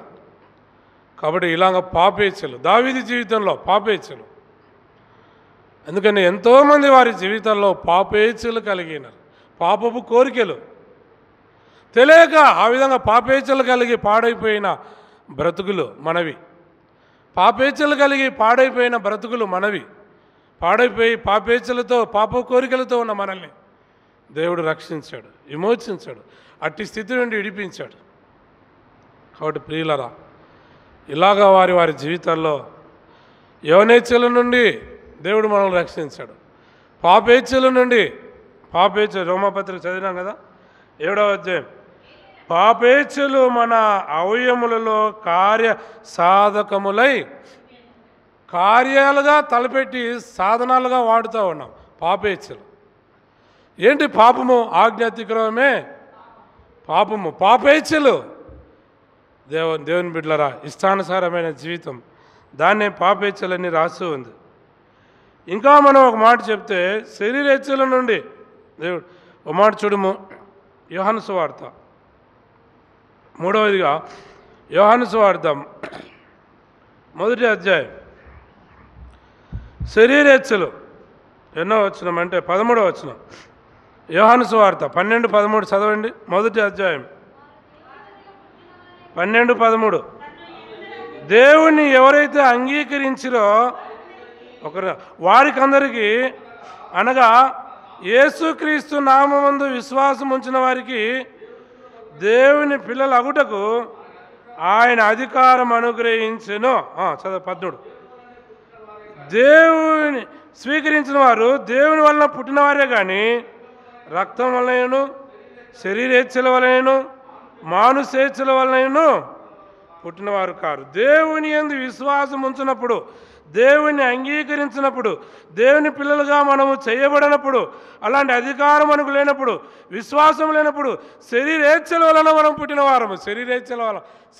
కాబట్టి ఇలాగ పాపేచ్ఛలు దావీదు జీవితంలో పాపేచ్ఛలు. అందుకని ఎంతోమంది వారి జీవితంలో పాపేచ్ఛలు కలిగినారు. పాపపు కోరికలు తెలియక ఆ విధంగా పాపేచ్ఛలు కలిగి పాడైపోయిన బ్రతుకులు మనవి. పాపేచ్ఛలు కలిగి పాడైపోయిన బ్రతుకులు మనవి. పాడైపోయి పాపేచ్ఛలతో, పాప కోరికలతో ఉన్న మనల్ని దేవుడు రక్షించాడు, విమోచించాడు, అట్టి స్థితి నుండి విడిపించాడు. కాబట్టి ప్రియులరా, ఇలాగా వారి జీవితాల్లో యవనేచ్ఛల నుండి దేవుడు మనల్ని రక్షించాడు. పాపేచ్ఛల నుండి, రోమపత్రిక చదివినాం కదా 7వ అధ్యాయం. పాపేచ్ఛలు మన అవయములలో కార్య సాధకములై, కార్యాలుగా తలపెట్టి సాధనాలుగా వాడుతూ ఉన్నాం. పాపేచ్ఛలు ఏంటి? పాపము, ఆజ్ఞాతిక్రమమే పాపము. పాపేచ్ఛలు దేవుని బిడ్డలరా, ఇష్టానుసారమైన జీవితం, దాన్నే పాపేచ్ఛలని రాస్తూ ఉంది. ఇంకా మనం ఒక మాట చెప్తే శరీరేచ్ఛల నుండి దేవుడు ఒక మాట చూడము. యోహాను సువార్త 3వదిగా యోహాను సువార్త 1వ అధ్యాయం. శరీరేచ్ఛలు ఎన్నో వచనం అంటే 13వ వచనం. యోహాను సువార్త 12-13 చదవండి. 1వ అధ్యాయం 12-13. దేవుణ్ణి ఎవరైతే అంగీకరించిరో ఒకరు వారికందరికీ అనగా యేసుక్రీస్తు నామమందు విశ్వాసం ఉంచిన వారికి దేవుని పిల్లల అగుటకు ఆయన అధికారం అనుగ్రహించెను. చదువు 13. దేవుని స్వీకరించిన వారు దేవుని వలన పుట్టినవారే కానీ రక్తం వలనను శరీరేచ్ఛల వలనను మానుషేచ్ఛల వలనను పుట్టినవారు కారు. దేవుని యందు విశ్వాసం ఉంచినప్పుడు, దేవుని అంగీకరించినప్పుడు, దేవుని పిల్లలుగా మనము చేయబడినప్పుడు, అలాంటి అధికారం మనకు లేనప్పుడు, విశ్వాసం లేనప్పుడు శరీరేచ్ఛల వలన మనం పుట్టిన వారము,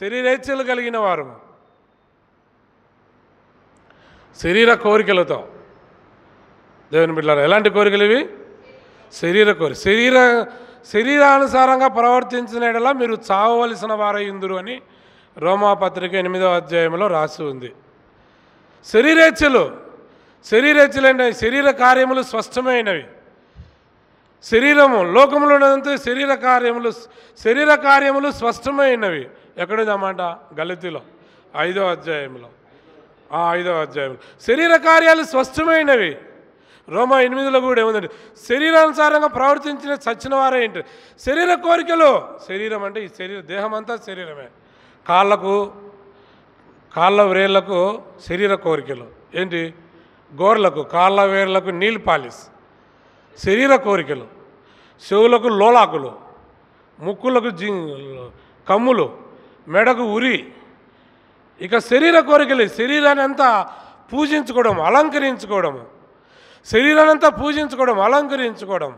శరీరేచ్ఛలు కలిగిన వారము, శరీర కోరికలతో. దేవుని బిడ్డలారా, ఎలాంటి కోరికలు ఇవి? శరీర కోరిక. శరీరానుసారంగా ప్రవర్తించిన యెడల మీరు చావవలసిన వారయ్యుందురు అని రోమాపత్రిక 8వ అధ్యాయంలో రాసి ఉంది. శరీరేచ్ఛలు అంటే శరీర కార్యములు స్పష్టమైనవి. శరీరము లోకంలో ఉన్నదంతా శరీర కార్యములు స్పష్టమైనవి. ఎక్కడుందన్నమాట? గలతీలో 5వ అధ్యాయంలో 5వ అధ్యాయంలో శరీర కార్యాలు స్పష్టమైనవి. రోమా 8లో కూడా ఏముందండి? శరీరానుసారంగా ప్రవర్తించిన చచ్చిన వారే ఏంటి? శరీర కోరికలు. శరీరం అంటే ఈ దేహం అంతా శరీరమే. కాళ్ళ వేర్లకు శరీర కోరికలు ఏంటి? గోర్లకు కాళ్ళ వేర్లకు నీళ్ళు పాలిస్ శరీర కోరికలు, చెవులకు లోలాకులు, ముక్కులకు కమ్ములు, మెడకు ఉరి. ఇక శరీర కోరికలు శరీరాన్ని అంతా పూజించుకోవడం, అలంకరించుకోవడము, శరీరాన్ని అంతా పూజించుకోవడం, అలంకరించుకోవడం,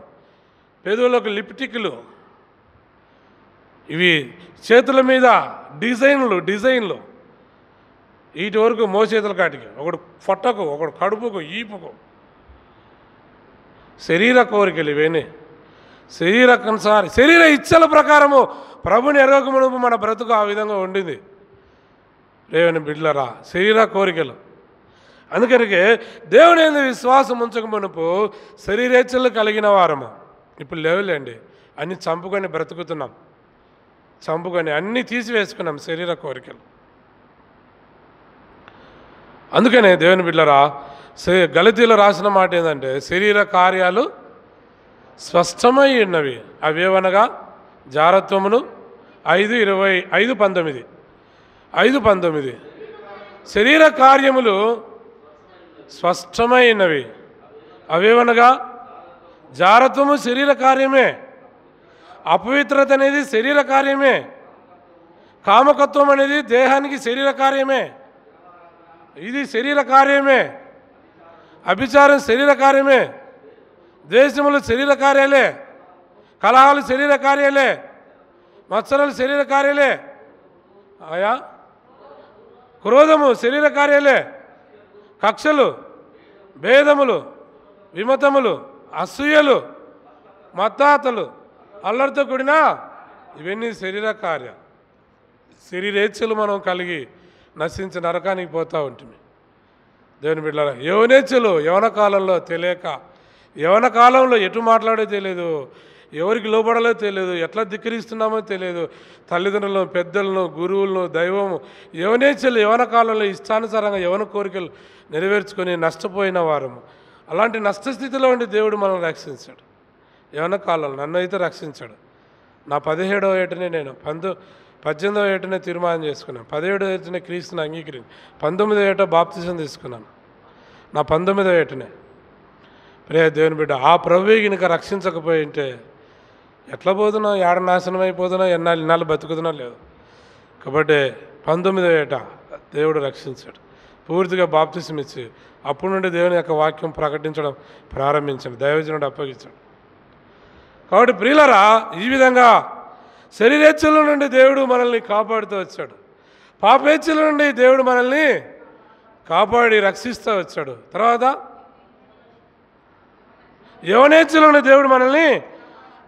పెదవులకు లిప్టిక్లు, ఇవి చేతుల మీద డిజైన్లు వీటి వరకు మోచేతుల కాటికి, ఒకడు పొట్టకు, ఒకడు కడుపుకు, ఈపుకు. శరీర కోరికలు ఇవేనే. శరీర ఇచ్చల ప్రకారము ప్రభుని ఎరగకమునుపు మన బ్రతుకు ఆ విధంగా ఉండింది. దేవుని బిడ్డలారా, శరీర కోరికలు. అందుకనికే దేవుని యందు విశ్వాసం ఉంచక మునుపు శరీరేచ్ఛలు కలిగిన వారము. ఇప్పుడు లేవులేండి, అన్నీ చంపుకొని బ్రతుకుతున్నాం, చంపుకొని అన్నీ తీసివేసుకున్నాం శరీర కోరికలు. అందుకనే దేవుని బిడ్డలారా, గలతీలో రాసిన మాట ఏంటంటే శరీర కార్యాలు స్పష్టమై ఉన్నవి. అవేవనగా జారత్వమును 5:19 శరీర కార్యములు స్పష్టమైనవి. అవేవనగా జారత్వము శరీర కార్యమే, అపవిత్రత అనేది శరీర కార్యమే, కామకత్వం అనేది దేహానికి శరీర కార్యమే, ఇది శరీర కార్యమే, అభిచారం శరీర కార్యమే, ద్వేషములు శరీర కార్యాలే, కలహాలు శరీర కార్యాలే, మత్సరాలు శరీర కార్యాలే, క్రోధము శరీర కార్యాలే, కక్షలు, భేదములు, విమతములు, అసూయలు, మత్తాతలు, అల్లరితో కూడిన ఇవన్నీ శరీర కార్యాలు. శరీరేచ్ఛలు మనం కలిగి నశించి నరకానికి పోతూ ఉంటుంది. దేవుని బిడ్డలారా, యవనేచ్ఛలు యవన కాలంలో తెలియక, యవన కాలంలో ఎటు మాట్లాడో తెలియదు, ఎవరికి లోపడాలో తెలియదు, ఎట్లా ధిక్కరిస్తున్నామో తెలియదు, తల్లిదండ్రులను, పెద్దలను, గురువులను, దైవము. యవనేచ్ఛలు యవన కాలంలో ఇష్టానుసారంగా యవన కోరికలు నెరవేర్చుకొని నష్టపోయిన వారము. అలాంటి నష్టస్థితిలో ఉండి దేవుడు మనల్ని రక్షించాడు. యవన కాలంలో నన్ను అయితే రక్షించాడు. నా 17వ ఏటనే నేను 18వ ఏటనే తీర్మానం చేసుకున్నాను, 17వ ఏటనే క్రీస్తుని అంగీకరించి 19వ ఏట బాప్తిజం తీసుకున్నాను. నా 19వ ఏటనే. ప్రియ దేవుని బిడ్డ, ఆ ప్రభువే గినక రక్షించకపోయి ఉంటే ఎట్లా పోతున్నావు, ఏడ నాశనం అయిపోతున్నావు, ఇన్నాళ్ళు బతుకుతున్నా లేదు. కాబట్టి 19వ ఏట దేవుడు రక్షించాడు, పూర్తిగా బాప్తిజం ఇచ్చి అప్పటి నుండి దేవుని యొక్క వాక్యం ప్రకటించడం ప్రారంభించాడు, దైవజనుడు అప్పగించాడు. కాబట్టి ప్రియులరా, ఈ విధంగా శరీరేచ్ఛల నుండి దేవుడు మనల్ని కాపాడుతూ వచ్చాడు, పాపేచ్ఛల నుండి దేవుడు మనల్ని కాపాడి రక్షిస్తూ వచ్చాడు. తర్వాత యవనేచ్ఛల నుండి దేవుడు మనల్ని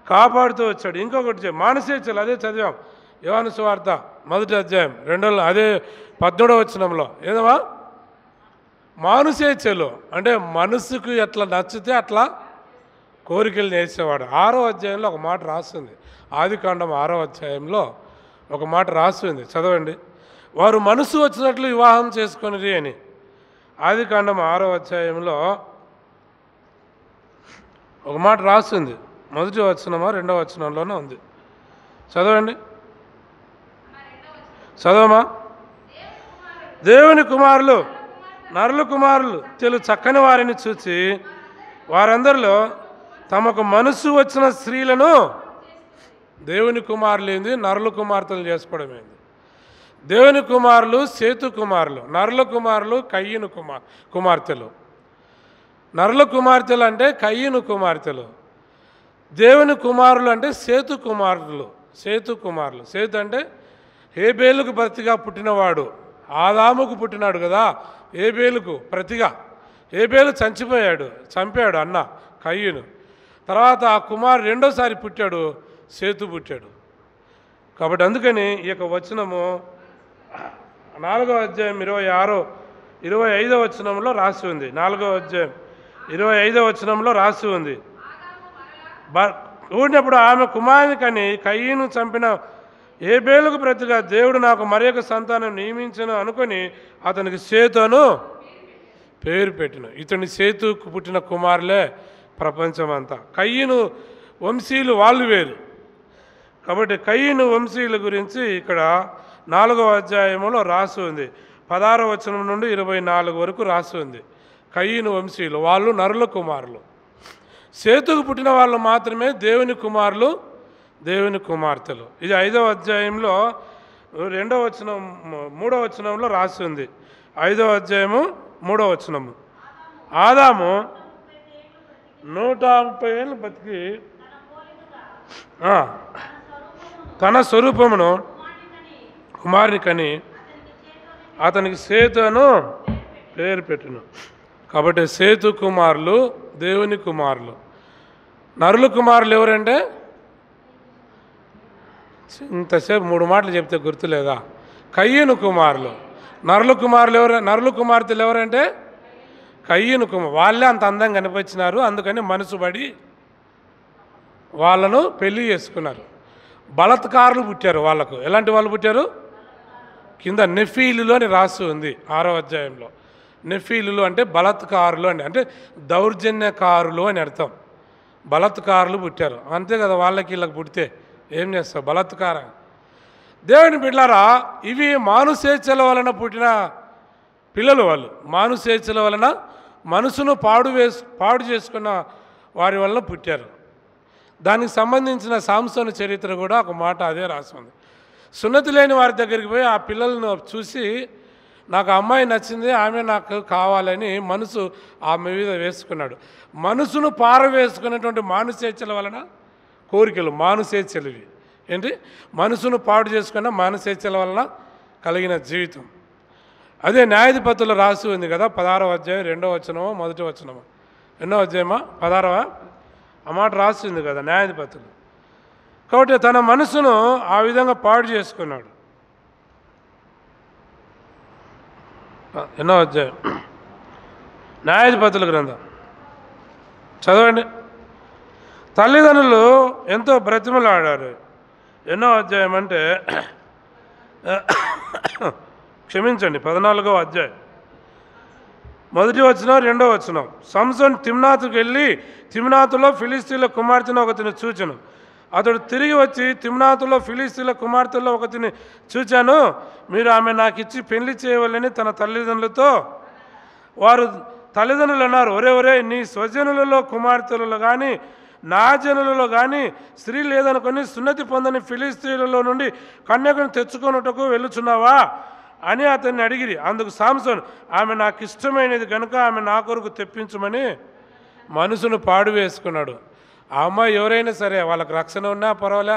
కాపాడుతూ వచ్చాడు. ఇంకొకటి మానసేచ్ఛలు, అదే చదివాం యోహాను సువార్త 1వ అధ్యాయం 17వ వచనంలో. ఏదమ్మా? మానుసేచ్ఛలు అంటే మనసుకు ఎట్లా నచ్చితే అట్లా కోరికలు నేర్చేవాడు. 6వ అధ్యాయంలో ఒక మాట రాస్తుంది, ఆదికాండం 6వ అధ్యాయంలో ఒక మాట రాస్తుంది, చదవండి. వారు మనసు వచ్చినట్లు వివాహం చేసుకొనిరి అని. ఆదికాండం 6వ అధ్యాయంలో ఒక మాట రాస్తుంది. మొదటి వచనమా 2వ వచనంలోనే ఉంది. చదవండి, చదవమా. దేవుని కుమారులు నరుల కుమారులు తెలుగు చక్కని వారిని చూచి వారందరిలో తమకు మనసు వచ్చిన స్త్రీలను దేవుని కుమారులేంది నరుల కుమార్తెలు చేసుకోవడమేంది. దేవుని కుమారులు సేతు కుమారులు, నరుల కుమారులు కయ్యను కుమార్తెలు. నరుల కుమార్తెలు అంటే కయ్యను కుమార్తెలు, దేవుని కుమారులు అంటే సేతు కుమారులు. సేతు అంటే హేబేలుకు ప్రతిగా పుట్టినవాడు, ఆదాముకు పుట్టినాడు కదా. హేబేలుకు ప్రతిగా హేబేలు చంపాడు అన్న కయ్యను. తర్వాత ఆ కుమారుడు రెండోసారి పుట్టాడు, సేతు పుట్టాడు. కాబట్టి అందుకని ఈ యొక్క వచనము 4వ అధ్యాయం 25వ వచనంలో రాసి ఉంది. 4వ అధ్యాయం 25వ వచనంలో రాసి ఉంది. కూడినప్పుడు ఆమె కుమారుని కని కయ్యను చంపిన హేబేలుకు ప్రతిగా దేవుడు నాకు మరొక సంతానం నియమించను అనుకొని అతనికి సేతు అను పేరు పెట్టిన. ఇతని సేతుకు పుట్టిన కుమారులే ప్రపంచమంతా. కయ్యను వంశీయులు వాళ్ళు వేరు. కాబట్టి కయ్యను వంశీయుల గురించి ఇక్కడ 4వ అధ్యాయంలో రాసి ఉంది. 16వ వచనం నుండి 24 వరకు రాసి ఉంది. కయ్యను వంశీయులు వాళ్ళు నరుల కుమారులు. సేతుకు పుట్టిన వాళ్ళు మాత్రమే దేవుని కుమారులు, దేవుని కుమార్తెలు. ఇది 5వ అధ్యాయంలో 2వ వచనం 3వ వచనంలో రాసి ఉంది. 5వ అధ్యాయము 3వ వచనము. ఆదాము 130 ఏళ్ళు బతికి తన స్వరూపమును కుమారుని కని అతనికి సేతు అను పేరు పెట్టును. కాబట్టి సేతు కుమారులు దేవుని కుమారులు. నరుల కుమారులు ఎవరంటే ఇంతసేపు 3 మాటలు చెప్తే గుర్తులేదా? కయ్యను కుమారులు. నరుల కుమారులు ఎవరు? నరుల కుమార్తెలు ఎవరంటే కయ్యను కుమారు. వాళ్ళే అంత అందంగా కనిపించినారు, అందుకని మనసు పడి వాళ్ళను పెళ్లి చేసుకున్నారు. బలత్కారులు పుట్టారు వాళ్ళకు. ఎలాంటి వాళ్ళు పుట్టారు? కింద నెఫీలులు అని రాసి ఉంది 6వ అధ్యాయంలో. నెఫీలులు అంటే బలత్కారులు అని, అంటే దౌర్జన్యకారులు అని అర్థం. బలత్కారులు పుట్టారు, అంతే కదా. వాళ్ళకి వీళ్ళకి పుడితే ఏం చేస్తారు? బలత్కారం. దేవుని బిడ్డలారా, ఇవి మానుసేచ్ఛల వలన పుట్టిన పిల్లలు. వాళ్ళు మానుసేచ్ఛల వలన మనసును పాడు చేసుకున్న వారి వలన పుట్టారు. దానికి సంబంధించిన సాంసోను చరిత్ర కూడా ఒక మాట అదే రాసి ఉంది. సున్నతి లేని వారి దగ్గరికి పోయి ఆ పిల్లలను చూసి నాకు అమ్మాయి నచ్చింది, ఆమె నాకు కావాలని మనసు ఆమె మీద వేసుకున్నాడు. మనసును పారవేసుకున్నటువంటి మానుసేచ్ఛల వలన కోరికలు, మానుసేచ్ఛలు ఇవి ఏంటి? మనసును పాడు చేసుకున్న మానుసేచ్ఛల వలన కలిగిన జీవితం. అదే న్యాయాధిపతులు రాసి ఉంది కదా, 16వ అధ్యాయం 2వ వచనమో 1వ వచనమో, ఎన్నో అధ్యాయమా? 16వ ఆ మాట రాసి ఉంది కదా న్యాయాధిపతులు. కాబట్టి తన మనసును ఆ విధంగా పాడు చేసుకున్నాడు. ఎన్నో అధ్యాయం న్యాయాధిపతుల గ్రంథం చదవండి. తల్లిదండ్రులు ఎంతో బ్రతిమలాడారు. ఎన్నో అధ్యాయం అంటే క్షమించండి 14వ అధ్యాయం 1వ వచనం 2వ వచనం. సంసోను తిమ్నాతుకు వెళ్ళి తిమ్నాతులో ఫిలిస్తీన్ల కుమార్తెను ఒకతిని చూచెను. అతడు తిరిగి వచ్చి తిమ్నాతులో ఫిలిస్తీన్ల కుమార్తెల్లో ఒకతిని చూచాను, మీరు ఆమె నాకు ఇచ్చి పెళ్లి చేయవాలని తన తల్లిదండ్రులతో. వారు తల్లిదండ్రులు అన్నారు, ఒరే నీ స్వజనులలో కుమార్తెలలో కానీ నా జనులలో కానీ స్త్రీ లేదనుకొని సున్నతి పొందని ఫిలిస్తీన్లలో నుండి కన్యకను తెచ్చుకొనుటకు వెళ్ళుచున్నావా అని అతన్ని అడిగిరి. అందుకు సాంసోను, ఆమె నాకు ఇష్టమైనది కనుక ఆమె నా కొరకు తెప్పించమని మనసును పాడు వేసుకున్నాడు. ఆ అమ్మాయి ఎవరైనా సరే, వాళ్ళకి రక్షణ ఉన్నా పర్వాలే,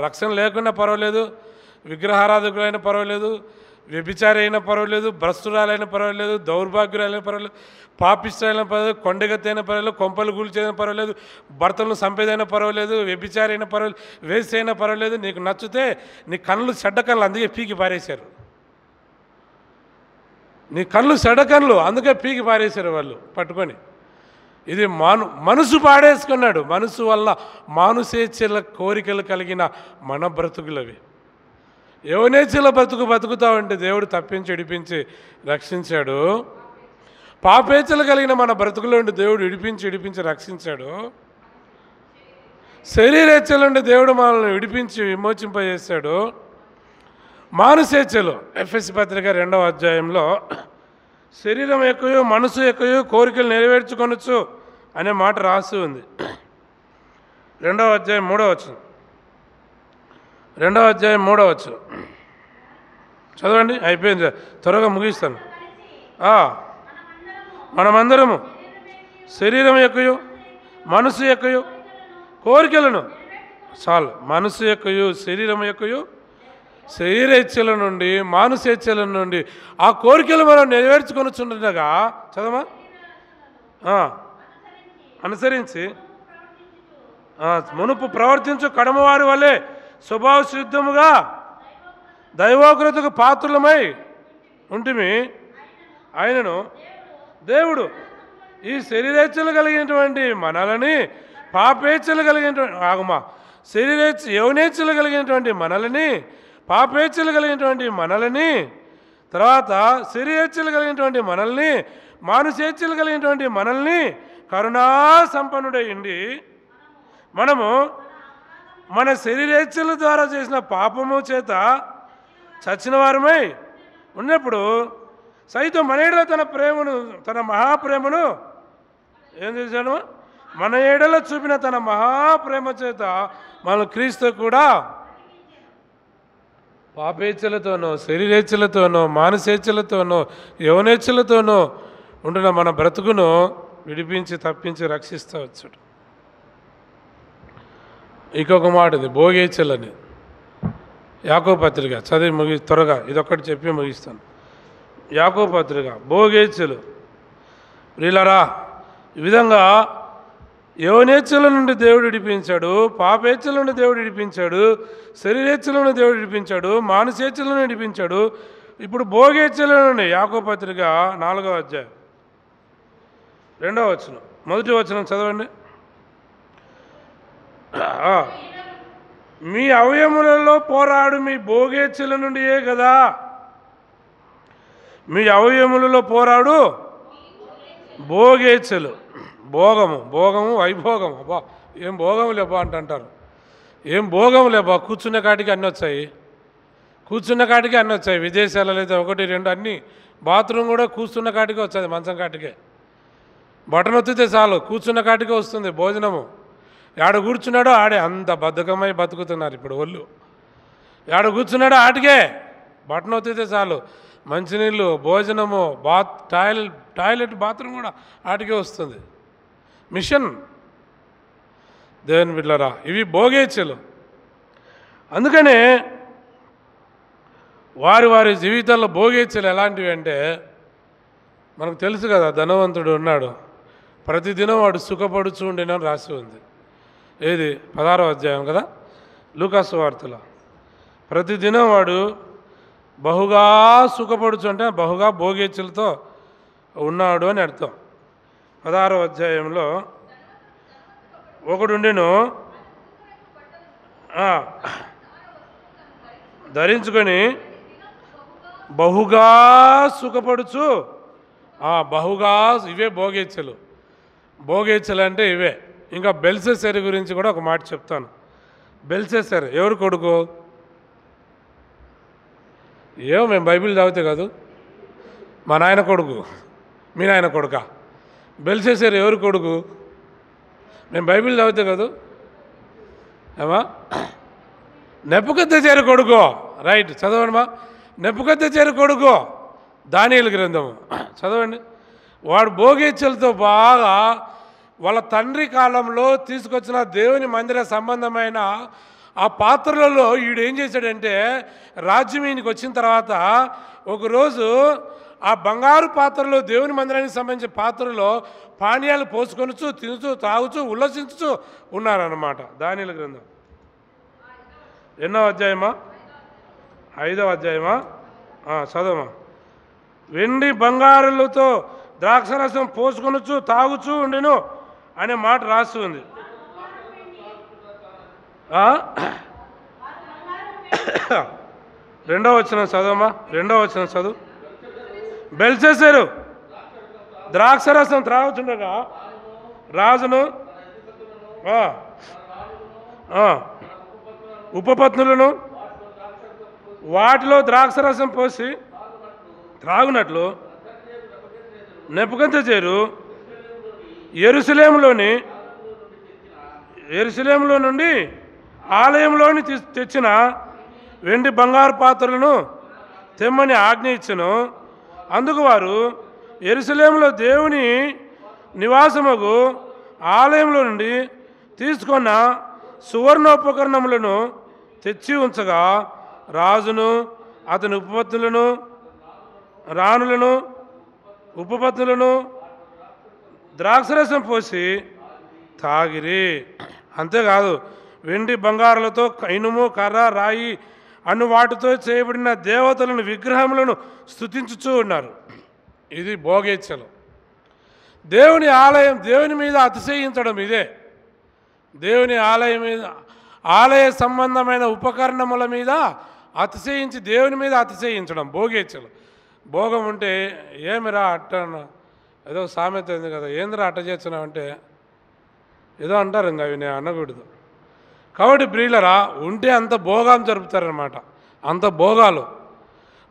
రక్షణ లేకున్నా పర్వాలేదు, విగ్రహారాధకులైనా పర్వాలేదు, వ్యభిచారి అయినా పర్వాలేదు, భ్రష్టురాలైనా పర్వాలేదు, దౌర్భాగ్యురాలైనా పర్వాలేదు, పాపిష్టాలైనా పర్వాలేదు, కొండగత్తి అయినా పర్వాలేదు, కొంపలు కూల్చేదైనా పర్వాలేదు, భర్తలను చంపేదైనా పర్వాలేదు, వ్యభిచారి అయినా పర్వాలేదు, వేస్ట్ అయినా పర్వాలేదు, నీకు నచ్చితే నీ కళ్ళు చెడ్డ కళ్ళు అందుకే పీకి పారేశారు. నీ కళ్ళు చెడ్డ కళ్ళు అందుకే పీకి పారేశారు వాళ్ళు పట్టుకొని. ఇది మనసు పాడేసుకున్నాడు. మనసు వల్ల మానుసేచ్ఛల కోరికలు కలిగిన మన బ్రతుకులవి. యవనేచ్ఛల బతుకుతావంటే దేవుడు తప్పించి ఇడిపించి రక్షించాడు. పాపేచ్ఛలు కలిగిన మన బ్రతుకులో నుండి దేవుడు విడిపించి రక్షించాడు. శరీరేచ్ఛల నుండి దేవుడు మనల్ని విడిపించి విమోచింపజేశాడు. మానసేచ్ఛలు ఎఫెసీ పత్రిక 2వ అధ్యాయంలో శరీరం ఎక్కువ మనసు ఎక్కువ కోరికలు నెరవేర్చుకొనొచ్చు అనే మాట రాసి ఉంది. 2వ అధ్యాయం 3వ వచనం. 2వ అధ్యాయం 3వ వచనం చదవండి. అయిపోయింది, త్వరగా ముగిస్తాను. మనమందరము శరీరం ఎక్కువ మనసు ఎక్కువ కోరికలను చాలు. మనసు ఎక్కువ శరీరం ఎక్కువ శరీరేచ్ఛల నుండి మానసేచ్ఛల నుండి ఆ కోరికలు మనం నెరవేర్చుకొనుచుండగా చదవమా అనుసరించి మునుపు ప్రవర్తించు కడమవారి వలె స్వభావ సిద్ధముగా దైవోగ్రతకు పాత్రులమై ఉంటిమి. ఆయనను దేవుడు ఈ శరీరేచ్ఛలు కలిగినటువంటి మనలని పాపేచ్ఛలు కలిగినటువంటి యౌనేచ్ఛలు కలిగినటువంటి మనలని పాపేచ్ఛలు కలిగినటువంటి మనలని తర్వాత శరీరేచ్ఛలు కలిగినటువంటి మనల్ని మానసేచ్ఛలు కలిగినటువంటి మనల్ని కరుణా సంపన్నుడై ఉండి మనము మన శరీరేచ్ఛల ద్వారా చేసిన పాపము చేత చచ్చిన వారమై ఉన్నప్పుడు సైతం మన ఏడల తన మహాప్రేమను ఏం చేశాడు? మన ఏడల చూపిన తన మహాప్రేమ చేత మన క్రీస్తు కూడా పాపేచ్ఛలతోనో శరీరేచ్ఛలతోనో మానసేచ్ఛలతోనో యౌనేచ్ఛలతోనో ఉంటున్న మన బ్రతుకును విడిపించి తప్పించి రక్షిస్తూ వచ్చాడు. ఇంకొక మాట ఇది భోగేచ్ఛలని. యాకోబు పత్రిక చదివి త్వరగా ఇదొక్కటి చెప్పి ముగిస్తాను. యాకోబు పత్రిక భోగేచ్ఛలు ప్రియులారా, ఈ విధంగా యౌనేచ్ఛల నుండి దేవుడు విడిపించాడు, పాపేచ్ఛల నుండి దేవుడు విడిపించాడు, శరీరేచ్ఛల నుండి దేవుడు విడిపించాడు, మానసేచ్ఛల నుండి విడిపించాడు. ఇప్పుడు భోగేచ్ఛల నుండి యాకోబు పత్రిక 4వ అధ్యాయం 2వ వచనం 1వ వచనం చదవండి. మీ అవయములలో పోరాడు మీ భోగేచ్ఛల నుండియే కదా. మీ అవయములలో పోరాడు భోగేచ్ఛలు, భోగము వైభోగము. అబ్బా ఏం భోగం లేబా అంటారు. ఏం భోగం లేబా, కూర్చున్న కాటికి అన్నీ వచ్చాయి, విదేశాలలో అయితే 1, 2 అన్నీ. బాత్రూమ్ కూడా కూర్చున్న కాటికే వచ్చేది, మంచం కాటికే. బటన్ ఒత్తితే చాలు కూర్చున్న కాటికే వస్తుంది భోజనము. ఆడ కూర్చున్నాడో ఆడే అంత బద్ధకమై బతుకుతున్నారు ఇప్పుడు ఒళ్ళు. ఆడ కూర్చున్నాడో ఆటికే బటన్ ఒత్తితే చాలు మంచినీళ్ళు, భోజనము, టాయిలెట్ బాత్రూమ్ కూడా ఆటికే వస్తుంది. మిషన్ దేవుని బిడ్డలారా, ఇవి భోగేచ్ఛలు. అందుకనే వారి జీవితాల్లో భోగేచ్ఛలు ఎలాంటివి అంటే మనకు తెలుసు కదా. ధనవంతుడు ఉన్నాడు, ప్రతిదినం వాడు సుఖపడుచు ఉండేనని రాసి ఉంది. ఏది 16వ అధ్యాయం కదా లూకాసు వార్తలో. ప్రతిదినం వాడు బహుగా సుఖపడుచు అంటే బహుగా భోగేచ్ఛలతో ఉన్నాడు అని అర్థం. 16వ అధ్యాయంలో ఒకడుండెను ధరించుకొని బహుగా సుఖపడుచు బహుగా. ఇవే భోగేచ్ఛలు అంటే ఇవే. ఇంకా బెల్షస్సర్ గురించి కూడా ఒక మాట చెప్తాను. బెల్షస్సర్ ఎవరు కొడుకు? మేము బైబిల్ చదివితే కాదు, మా నాయన కొడుకు. మీ నాయన కొడుకా? బెల్షస్సర్ ఎవరు కొడుకు? మేము బైబిల్ చదివితే కాదు ఏమా? నెబుకద్నెజరు కొడుకు. రైట్, చదవండి మా. నెబుకద్నెజరు కొడుకు దానియేలు గ్రంథము చదవండి. వాడు భోగేచ్ఛలతో బాగా వాళ్ళ తండ్రి కాలంలో తీసుకొచ్చిన దేవుని మందిర సంబంధమైన ఆ పాత్రలలో వీడు ఏం చేశాడంటే, రాజ్యం ఈయనకి వచ్చిన తర్వాత ఒకరోజు ఆ బంగారు పాత్రలో దేవుని మందిరానికి సంబంధించిన పాత్రలో పానీయాలు పోసుకొనుచు తినుచు తాగుచు ఉల్లసించుచు ఉన్నారన్నమాట. దానియేలు గ్రంథం ఎన్నో అధ్యాయమా? 5వ అధ్యాయమా? చదవమా. వెండి బంగారులతో ద్రాక్షరసం పోసుకొనుచు తాగుచూ ఉండెను అనే మాట రాసి ఉంది. 2వ వచనం చదవమా. 2వ వచనం చదువు. బెల్షస్సరు ద్రాక్షరసం త్రాగుతుండగా రాజును ఉపపత్నులను వాటిలో ద్రాక్షరసం పోసి త్రాగునట్లు నెబుకద్నెజరు యెరూషలేములో నుండి ఆలయంలోని తెచ్చిన వెండి బంగారు పాత్రలను తెమ్మని ఆజ్ఞ ఇచ్చెను. అందుకు వారు యెరూషలేములో దేవుని నివాసముగు ఆలయంలో నుండి తీసుకున్న సువర్ణోపకరణములను తెచ్చి ఉంచగా రాజును అతని రాణులను ఉపపత్నులను ద్రాక్షరసం పోసి తాగిరి. అంతేకాదు వెండి బంగారాలతో ఇనుము కర్ర రాయి అను వాటితో చేయబడిన దేవతలను విగ్రహములను స్తుతించుచూ ఉన్నారు. ఇది భోగేచ్ఛలు. దేవుని ఆలయం, దేవుని మీద అతిశయించడం ఇదే. దేవుని ఆలయం మీద, ఆలయ సంబంధమైన ఉపకరణముల మీద అతిశయించి దేవుని మీద అతిశయించడం భోగేచ్ఛలు. భోగం ఉంటే ఏమిరా అట్ట, ఏదో సామెత ఉంది కదా, ఏంద్రా అట్ట చేస్తున్నావు అంటే ఏదో అంటారు, ఇంకా అవి నేను అనకూడదు. కాబట్టి ప్రియులరా, ఉంటే అంత భోగం జరుపుతారనమాట. అంత భోగాలు,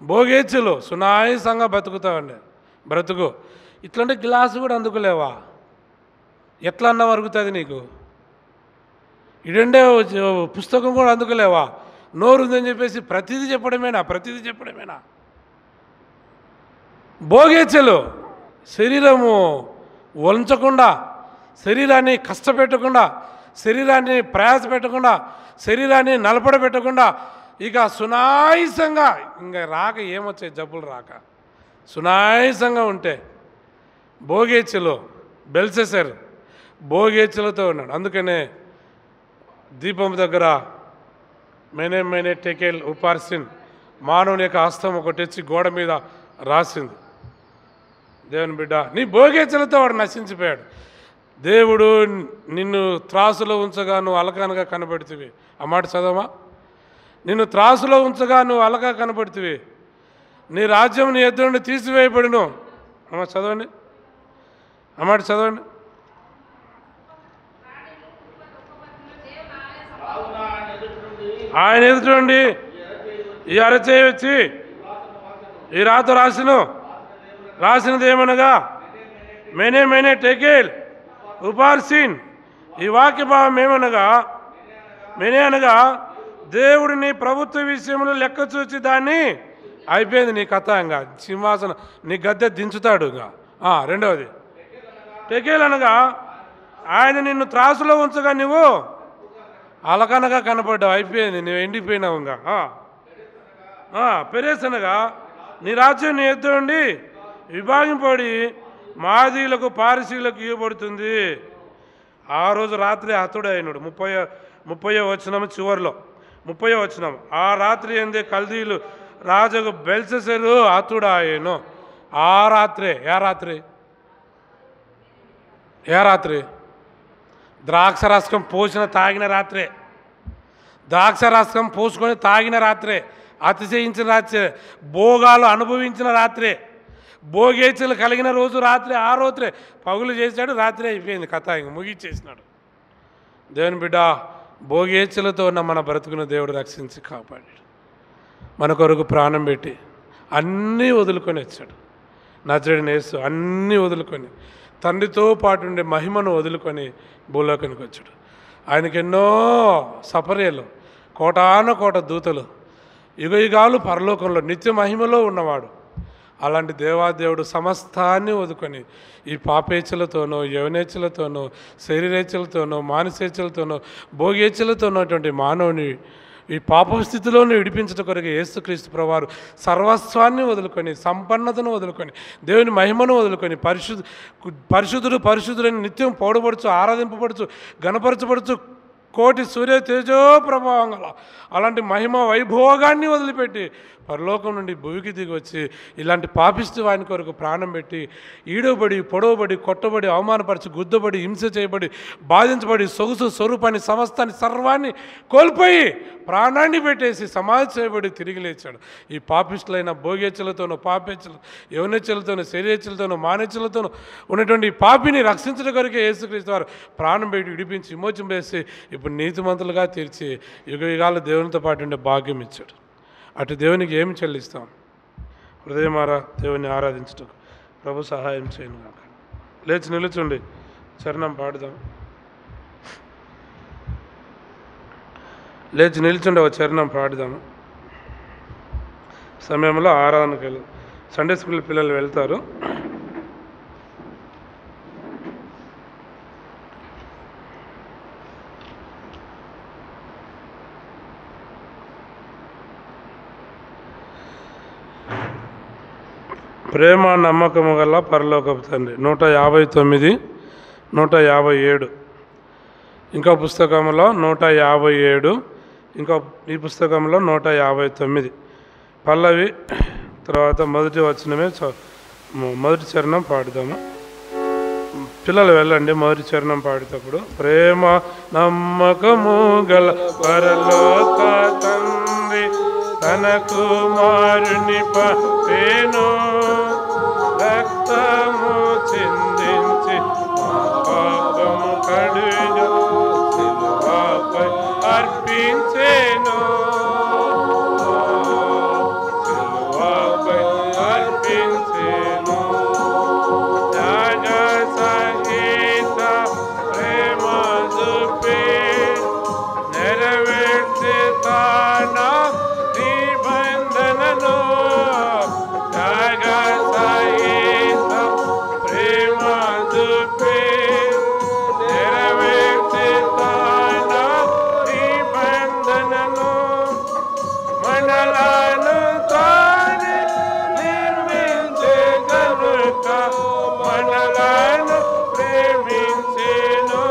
భోగేచ్ఛలు సునాయాసంగా బతుకుతావండి. బ్రతుకు ఇట్లంటే గ్లాసు కూడా అందుకోలేవా? ఎట్లా అన్నా వరుగుతుంది నీకు? ఇడండే పుస్తకం కూడా అందుకోలేవా? నోరు ఉందని చెప్పేసి ప్రతిదీ చెప్పడమేనా? భోగేచ్ఛలు. శరీరము వంచకుండా, శరీరాన్ని కష్టపెట్టకుండా, శరీరాన్ని ప్రయాస పెట్టకుండా, శరీరాన్ని నలపడబెట్టకుండా ఇక సునాయాసంగా, ఇంకా రాక ఏమొచ్చాయి జబ్బులు రాక సునాయాసంగా ఉంటే భోగేచ్ఛలు. బెల్షస్సర్ భోగేచ్ఛలతో ఉన్నాడు. అందుకనే దీపం దగ్గర మేనే టెకేల్ ఉపార్సిన్ మానవుని యొక్క హస్తం ఒకటి తెచ్చి గోడ మీద రాసింది. దేవుని బిడ్డ, నీ భోగేచ్ఛలతో వాడు నశించిపోయాడు. దేవుడు నిన్ను త్రాసులో ఉంచగా నువ్వు అలకానగా కనబడుతుంది. ఆ మాట చదవమా? నిన్ను త్రాసులో ఉంచగా నువ్వు అలగా కనబడుతుంది. నీ రాజ్యం నీ ఎద్దు నుండి తీసివేయబడును. అమ్మ చదవండి, ఆ మాట చదవండి. ఆయన ఎదుటి నుండి ఈ అరచేయి వచ్చి ఈ రాత రాసినది ఏమనగా మేనే టెకేల్ ఉపార్సిన్. ఈ వాక్య భావం ఏమనగా, మేనే అనగా దేవుడిని ప్రభుత్వ విషయంలో లెక్క చూచి దాన్ని అయిపోయింది నీ కథ. ఇంకా సింహాసనం నీ గద్దె దించుతాడు. ఇంకా రెండవది టెకేల్ అనగా ఆయన నిన్ను త్రాసులో ఉంచగా నువ్వు అలకనగా కనపడ్డావు, అయిపోయింది, నువ్వు ఎండిపోయినావు. ఇంకా పెరేస్ అనగా నీ రాజ్యం నీ ఎద్దు నుండి విభాగింపడి మాదీలకు పారసీలకు ఇవ్వబడుతుంది. ఆ రోజు రాత్రి హతుడు అయినాడు. 30వ వచనం చివరిలో 30వ వచనం. ఆ రాత్రి ఎందే కల్దీలు రాజుకు బెల్షస్సరు హతుడాయెను. ఆ రాత్రే. ఏ రాత్రి? ద్రాక్షరసం పోసిన తాగిన రాత్రే. ద్రాక్షరసం పోసుకొని తాగిన రాత్రే. అతిశయించిన రాత్రే. భోగాలు అనుభవించిన రాత్రే. భోగేచ్ఛలు కలిగిన రోజు రాత్రి. ఆ రోజే పగులు చేశాడు, రాత్రి అయిపోయింది కథ, ఇంక ముగిచ్చేసినాడు. దేవుని బిడ్డ, భోగేచ్ఛలతో ఉన్న మన బ్రతుకును దేవుడు రక్షించి కాపాడాడు. మన కొరకు ప్రాణం పెట్టి అన్నీ వదులుకొని వచ్చాడు. నజరేయుడైన యేసు అన్నీ వదులుకొని తండ్రితో పాటు ఉండే మహిమను వదులుకొని భూలోకానికి వచ్చాడు. ఆయనకి ఎన్నో సపర్యలు, కోటాను కోట దూతలు, యుగయుగాలు పరలోకంలో నిత్య మహిమలో ఉన్నవాడు. అలాంటి దేవాదేవుడు సమస్తాన్ని వదుకొని ఈ పాపేచ్ఛలతోనో, యవనేచ్ఛలతోనో, శరీరేచ్ఛలతోనో, మానసేచ్ఛలతోనో, భోగేచ్ఛలతోనటువంటి మానవుని ఈ పాప స్థితిలోనే విడిపించడం కొరకు యేసుక్రీస్తు ప్రభువారు సర్వస్వాన్ని వదులుకొని, సంపన్నతను వదులుకొని, దేవుని మహిమను వదులుకొని, పరిశుద్ధులని నిత్యం పౌడబడుచు, ఆరాధింపబడుచు, గణపరచబడుచు, కోటి సూర్య తేజో ప్రభావం గల అలాంటి మహిమ వైభోగాన్ని వదిలిపెట్టి పరలోకం నుండి భూమికి దిగి వచ్చి ఇలాంటి పాపిస్తూ వాని కొరకు ప్రాణం పెట్టి ఈడవబడి పొడవబడి కొట్టబడి అవమానపరిచి గుద్దబడి హింస చేయబడి బాధించబడి సొగుసు స్వరూపాన్ని సమస్తాన్ని సర్వాన్ని కోల్పోయి ప్రాణాన్ని పెట్టేసి సమాధి చేయబడి తిరిగి లేచాడు. ఈ పాపిస్తులైన భోగేచ్ఛలతోనూ పాపేచ్ఛలు యవనేచ్ఛలతోనూ శరీరేచ్ఛలతోనూ మానేచ్ఛలతోనూ ఉన్నటువంటి ఈ పాపిని రక్షించడం కొరకే యేసుక్రీస్తు వారు ప్రాణం పెట్టి విడిపించి విమోచన చేసి ఇప్పుడు నీతిమంతులుగా తీర్చి యుగ యుగాలు దేవునితో పాటు ఉండే భాగ్యం ఇచ్చాడు. అటు దేవునికి ఏమి చెల్లిస్తాం? హృదయమారా దేవుని ఆరాధించటకు ప్రభు సహాయం చేయను కాక. లేచి నిలుచుండి చరణం పాడుదాం. లేచి నిల్చుండి ఒక చరణం పాడుదాము. సమయంలో ఆరాధనకి వెళ్ళు. సండే స్కూల్ పిల్లలు వెళ్తారు. ప్రేమ నమ్మకము గల పరలోకపు తండ్రి 159, 157. ఇంకో పుస్తకంలో 157, ఇంకో ఈ పుస్తకంలో 159 పల్లవి తర్వాత మొదటి వచనమే మొదటి చరణం పాడుదాము. పిల్లలు వెళ్ళండి. మొదటి చరణం పాడేటప్పుడు ప్రేమ నమ్మకము గల పరలోక తండ్రి తన కుమారుని పంపెను, రక్తము చిందించి మా పాపము కడుగా సిలువపై అర్పించెను, సిలువపై అర్పించెను. త్యాగ సహిత ప్రేమ చూపి నెరవేర్చి తన నిబంధనను, త్యాగ సహిత ప్రేమ చూపి నెరవేర్చి తన నిబంధనను, మనలను తానే నిర్మించే గనుక మనలను ప్రేమించెను,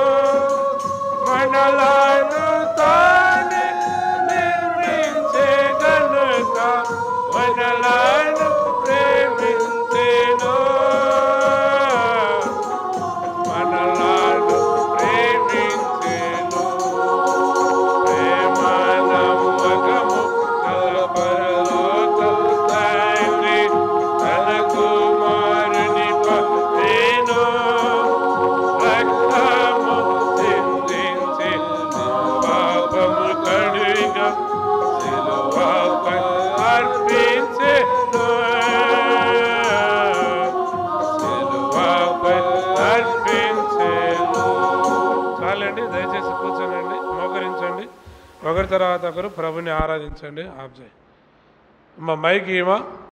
మనలను తానే నిర్మించే గనుక మనలను ప్రేమించెను, మనలను ప్రేమించెను. ప్రేమ నమ్మకము గల పరలోక తండ్రి తన కుమారుని పంపెను, రక్తము చిందించి పాపము కడుగా సిలువపై అర్పించెను, సిలువపై అర్పించెను. చాలండి, దయచేసి కూర్చోనండి, మోకరించండి. ఒకరి తర్వాత ఒకరు ప్రభుని ఆరాధించండి. ఆప్ చేయి. మైక్ ఇవా.